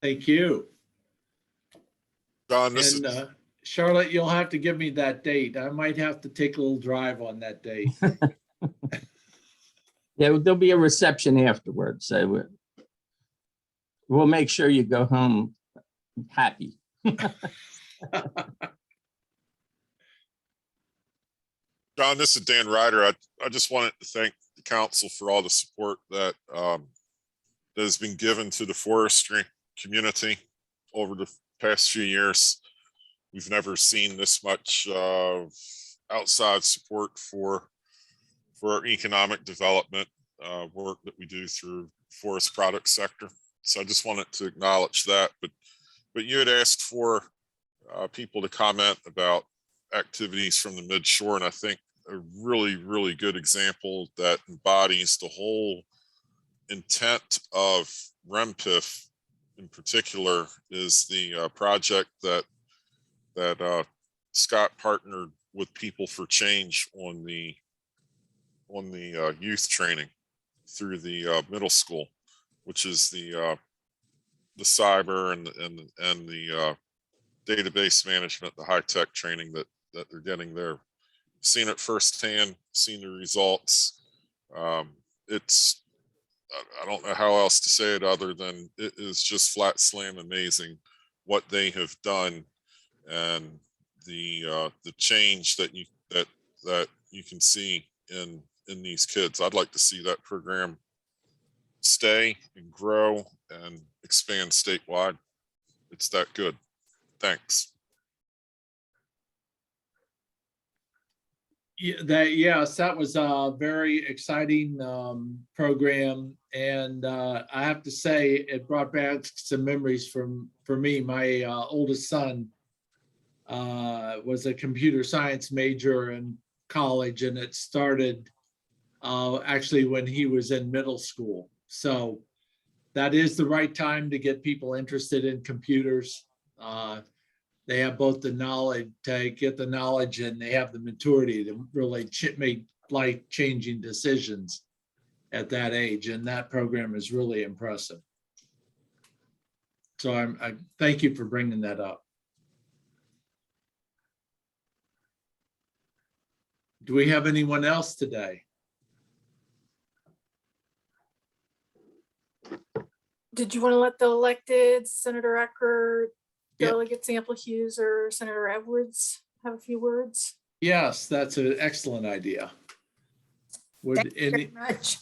Thank you. John, and Charlotte, you'll have to give me that date. I might have to take a little drive on that date. Yeah, there'll be a reception afterwards. So we'll make sure you go home happy. John, this is Dan Ryder. I just wanted to thank the council for all the support that has been given to the forestry community over the past few years. We've never seen this much outside support for our economic development work that we do through forest product sector. So I just wanted to acknowledge that. But you had asked for people to comment about activities from the midshore, and I think a really, really good example that embodies the whole intent of RMPIF in particular is the project that Scott partnered with People for Change on the youth training through the middle school, which is the cyber and the database management, the high tech training that they're getting there. Seen it firsthand, seen the results. It's I don't know how else to say it other than it is just flat slam amazing what they have done and the change that you can see in these kids. I'd like to see that program stay and grow and expand statewide. It's that good. Thanks. Yes, that was a very exciting program, and I have to say it brought back some memories for me. My oldest son was a computer science major in college, and it started actually when he was in middle school. So that is the right time to get people interested in computers. They have both the knowledge to get the knowledge, and they have the maturity to really make life-changing decisions at that age. And that program is really impressive. So I thank you for bringing that up. Do we have anyone else today? Did you want to let the elected Senator Eckert, Yep. Delegate Sample Hughes, or Senator Edwards have a few words? Yes, that's an excellent idea. Thank you very much.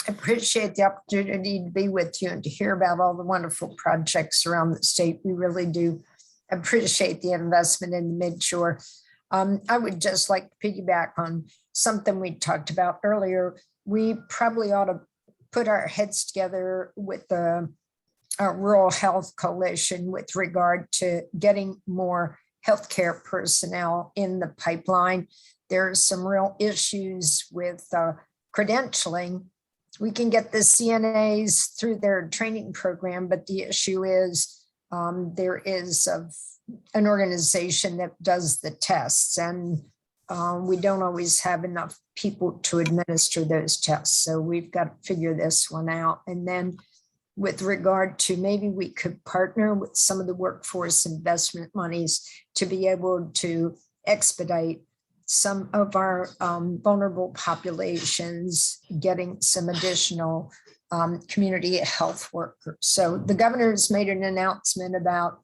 I appreciate the opportunity to be with you and to hear about all the wonderful projects around the state. We really do appreciate the investment in the midshore. I would just like to piggyback on something we talked about earlier. We probably ought to put our heads together with the Rural Health Coalition with regard to getting more healthcare personnel in the pipeline. There's some real issues with credentialing. We can get the CNAs through their training program, but the issue is there is an organization that does the tests, and we don't always have enough people to administer those tests. So we've got to figure this one out. And then with regard to maybe we could partner with some of the workforce investment monies to be able to expedite some of our vulnerable populations getting some additional community health workers. So the governor's made an announcement about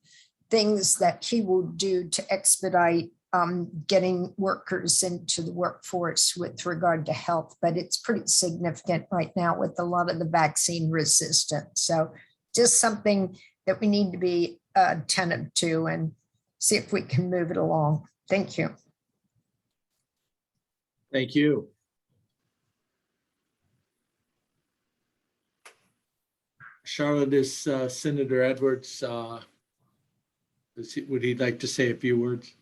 things that he will do to expedite getting workers into the workforce with regard to health, but it's pretty significant right now with a lot of the vaccine resistance. So just something that we need to be attentive to and see if we can move it along. Thank you. Thank you. Charlotte, is Senator Edwards, would he like to say a few words?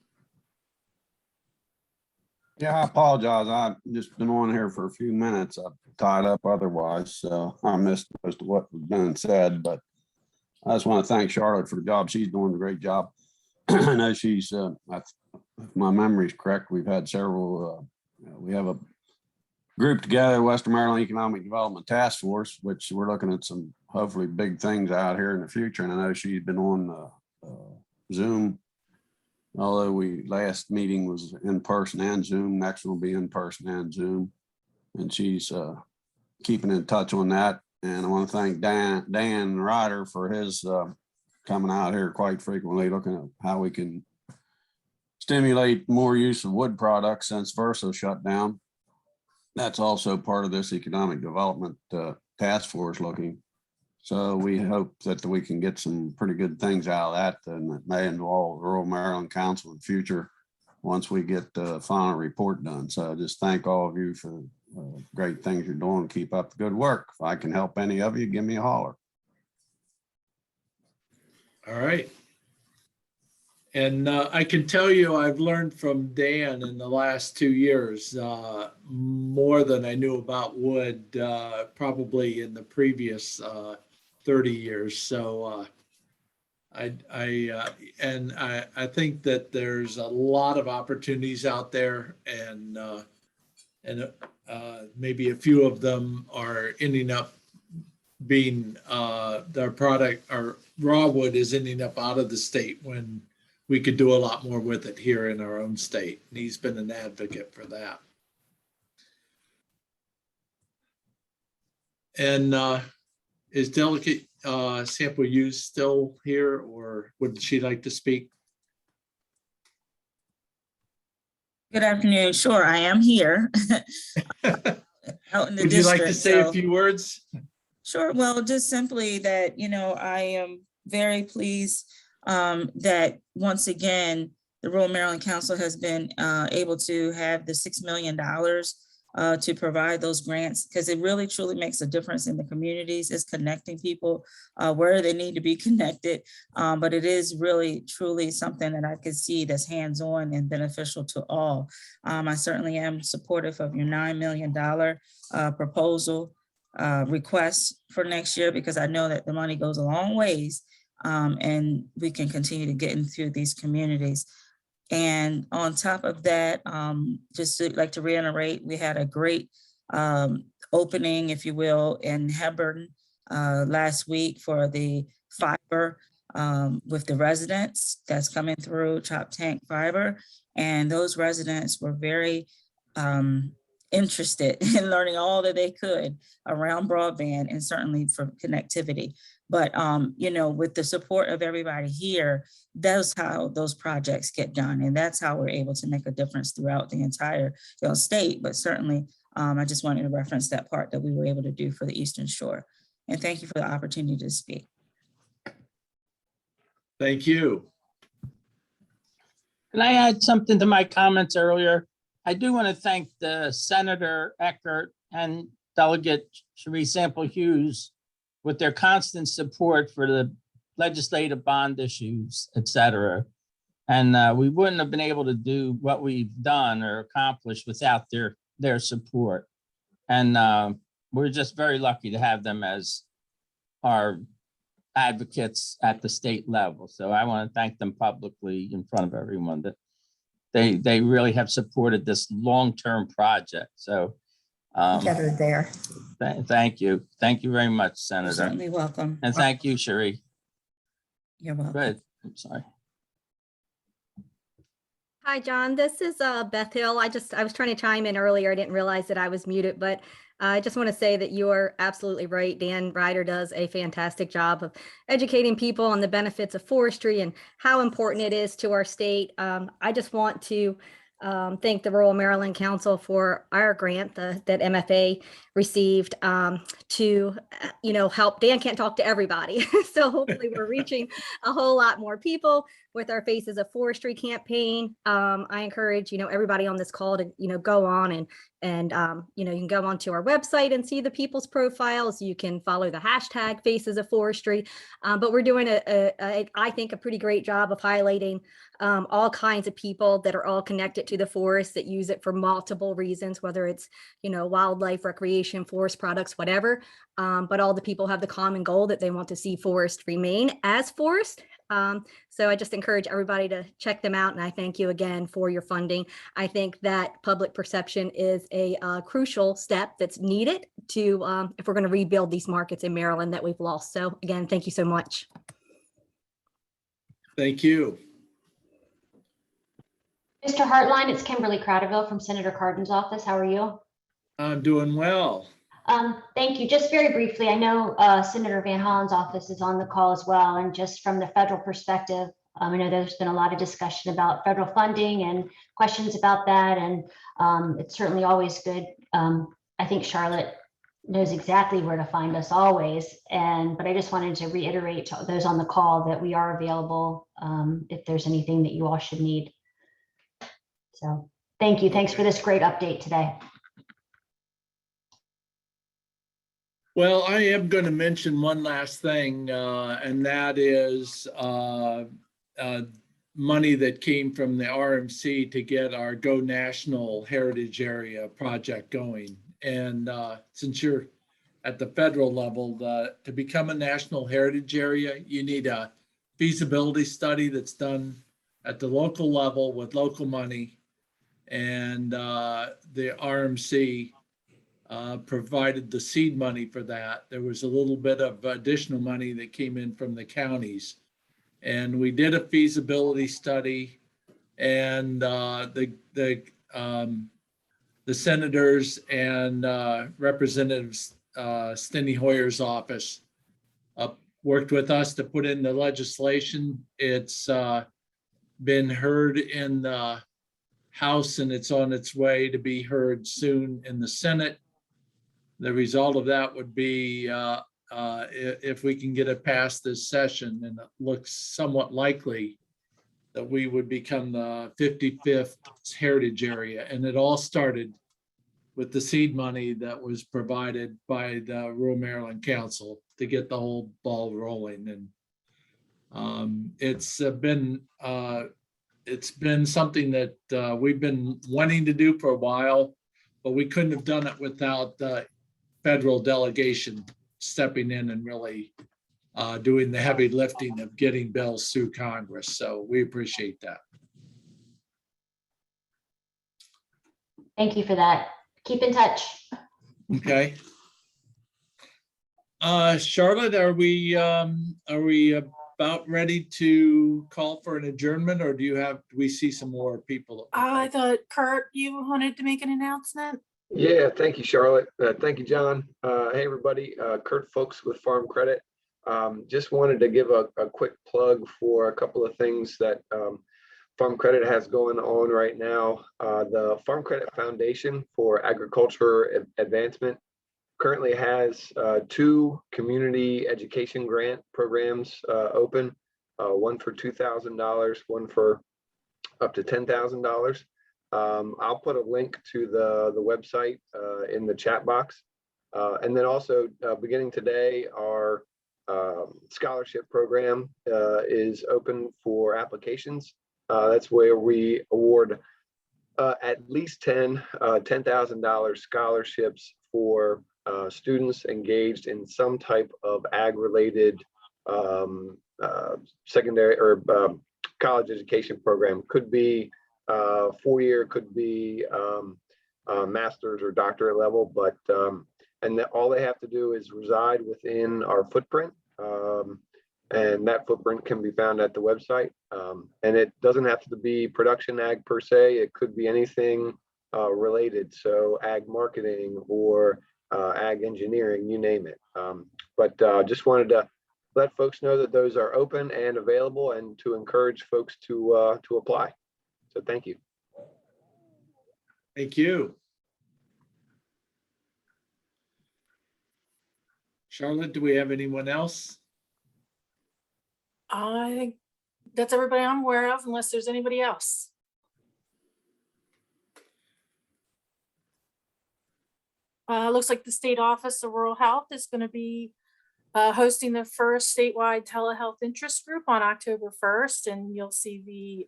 Yeah, I apologize. I've just been on here for a few minutes. I've tied up otherwise, so I missed most of what was being said, but I just want to thank Charlotte for the job. She's doing a great job. I know she's, if my memory is correct, we've had several, we have a group together, Western Maryland Economic Development Task Force, which we're looking at some hopefully big things out here in the future. And I know she's been on Zoom. Although last meeting was in person and Zoom, next one will be in person and Zoom. And she's keeping in touch on that. And I want to thank Dan Ryder for his coming out here quite frequently, looking at how we can stimulate more use of wood products since Verso shut down. That's also part of this economic development task force looking So we hope that we can get some pretty good things out of that, and that may involve rural Maryland Council in the future once we get the final report done. So I just thank all of you for great things you're doing. Keep up the good work. If I can help any of you, give me a holler. All right. And I can tell you, I've learned from Dan in the last 2 years more than I knew about wood probably in the previous 30 years. So I think that there's a lot of opportunities out there, and maybe a few of them are ending up being their product, or raw wood is ending up out of the state when we could do a lot more with it here in our own state. And he's been an advocate for that. And is Delegate Sample Hughes still here, or would she like to speak? Good afternoon. Sure, I am here. Out in the Would you like to district, say a so- few words? Sure. Well, just simply that, I am very pleased that once again, the Rural Maryland Council has been able to have the $6 million to provide those grants, because it really truly makes a difference in the communities. It's connecting people where they need to be connected. But it is really truly something that I could see that's hands-on and beneficial to all. I certainly am supportive of your $9 million proposal request for next year, because I know that the money goes a long ways, and we can continue to get into these communities. And on top of that, just like to reiterate, we had a great opening, if you will, in Hebron last week for the fiber with the residents that's coming through Chop Tank Fiber. And those residents were very interested in learning all that they could around broadband, and certainly for connectivity. But, with the support of everybody here, that's how those projects get done. And that's how we're able to make a difference throughout the entire state. But certainly, I just wanted to reference that part that we were able to do for the Eastern Shore. And thank you for the opportunity to speak. Thank you. Can I add something to my comments earlier? I do want to thank the Senator Eckert and Delegate Cherie Sample Hughes with their constant support for the legislative bond issues, et cetera. And we wouldn't have been able to do what we've done or accomplished without their support. And we're just very lucky to have them as our advocates at the state level. So I want to thank them publicly in front of everyone that they really have supported this long-term project. So Together there. thank you. Thank you very much, Senator. You're certainly welcome. And thank you, Cherie. You're welcome. Good. I'm sorry. Hi, John. This is Beth Hill. I was trying to chime in earlier. I didn't realize that I was muted, but I just want to say that you're absolutely right. Dan Ryder does a fantastic job of educating people on the benefits of forestry and how important it is to our state. I just want to thank the Rural Maryland Council for our grant that MFA received to, help. Dan can't talk to everybody. So hopefully we're reaching a whole lot more people with our Faces of Forestry campaign. I encourage, everybody on this call to, go on and you can go onto our website and see the people's profiles. You can follow the hashtag Faces of Forestry. But we're doing I think, a pretty great job of highlighting all kinds of people that are all connected to the forest, that use it for multiple reasons, whether it's, wildlife, recreation, forest products, whatever. But all the people have the common goal that they want to see forest remain as forest. So I just encourage everybody to check them out. And I thank you again for your funding. I think that public perception is a crucial step that's needed to, if we're going to rebuild these markets in Maryland that we've lost. So again, thank you so much. Thank you. Mr. Hartline, it's Kimberly Cradaville from Senator Cardin's office. How are you? I'm doing well. Thank you. Just very briefly, I know Senator Van Hollen's office is on the call as well. And just from the federal perspective, I know there's been a lot of discussion about federal funding and questions about that. And it's certainly always good. I think Charlotte knows exactly where to find us always. But I just wanted to reiterate to those on the call that we are available if there's anything that you all should need. So thank you. Thanks for this great update today. Well, I am going to mention one last thing, and that is money that came from the RMC to get our Go National Heritage Area project going. And since you're at the federal level, to become a national heritage area, you need a feasibility study that's done at the local level with local money. And the RMC provided the seed money for that. There was a little bit of additional money that came in from the counties. And we did a feasibility study, and the senators and representatives Steny Hoyer's office worked with us to put in the legislation. It's been heard in the House, and it's on its way to be heard soon in the Senate. The result of that would be if we can get it past this session, and it looks somewhat likely that we would become the 55th heritage area. And it all started with the seed money that was provided by the Rural Maryland Council to get the whole ball rolling. And it's been something that we've been wanting to do for a while, but we couldn't have done it without the federal delegation stepping in and really doing the heavy lifting of getting bills through Congress. So we appreciate that. Thank you for that. Keep in touch. Okay. Charlotte, are we about ready to call for an adjournment, or do we see some more people? I thought, Kurt, you wanted to make an announcement? Yeah, thank you, Charlotte. Thank you, John. Hey, everybody. Kurt Folks with Farm Credit. Just wanted to give a quick plug for a couple of things that Farm Credit has going on right now. The Farm Credit Foundation for Agriculture Advancement currently has 2 community education grant programs open, one for $2,000, one for up to $10,000. I'll put a link to the website in the chat box. And then also beginning today, our scholarship program is open for applications. That's where we award at least $10,000 scholarships for students engaged in some type of ag-related secondary or college education program. Could be 4-year, could be master's or doctorate level, but and all they have to do is reside within our footprint, and that footprint can be found at the website. And it doesn't have to be production ag per se. It could be anything related, so ag marketing or ag engineering, you name it. But just wanted to let folks know that those are open and available, and to encourage folks to apply. So thank you. Thank you. Charlotte, do we have anyone else? I think that's everybody I'm aware of, unless there's anybody else. Looks like the State Office of Rural Health is going to be hosting the first statewide telehealth interest group on October 1st, and you'll see the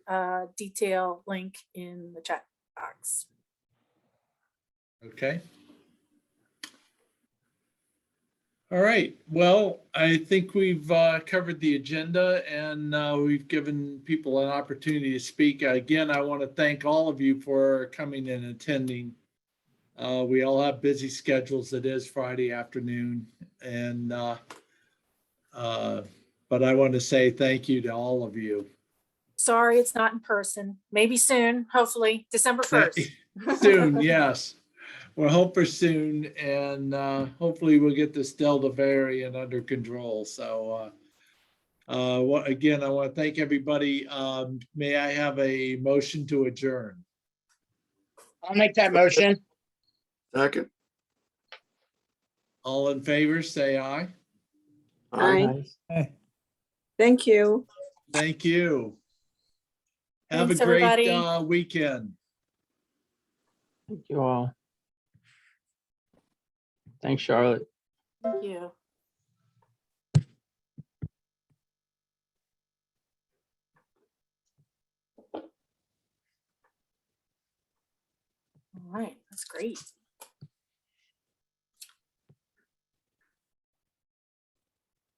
detail link in the chat box. Okay. All right. Well, I think we've covered the agenda, and we've given people an opportunity to speak. Again, I want to thank all of you for coming and attending. We all have busy schedules. It is Friday afternoon, and but I want to say thank you to all of you. Sorry, it's not in person. Maybe soon, hopefully December 1st. Soon, yes. We'll hope for soon, and hopefully we'll get this Delta variant under control. So again, I want to thank everybody. May I have a motion to adjourn? I'll make that motion. Second. All in favor, say aye. Aye. Thank you. Thank you. Have Thanks, a great everybody. weekend. Thank you all. Thanks, Charlotte. Thank you. All right, that's great.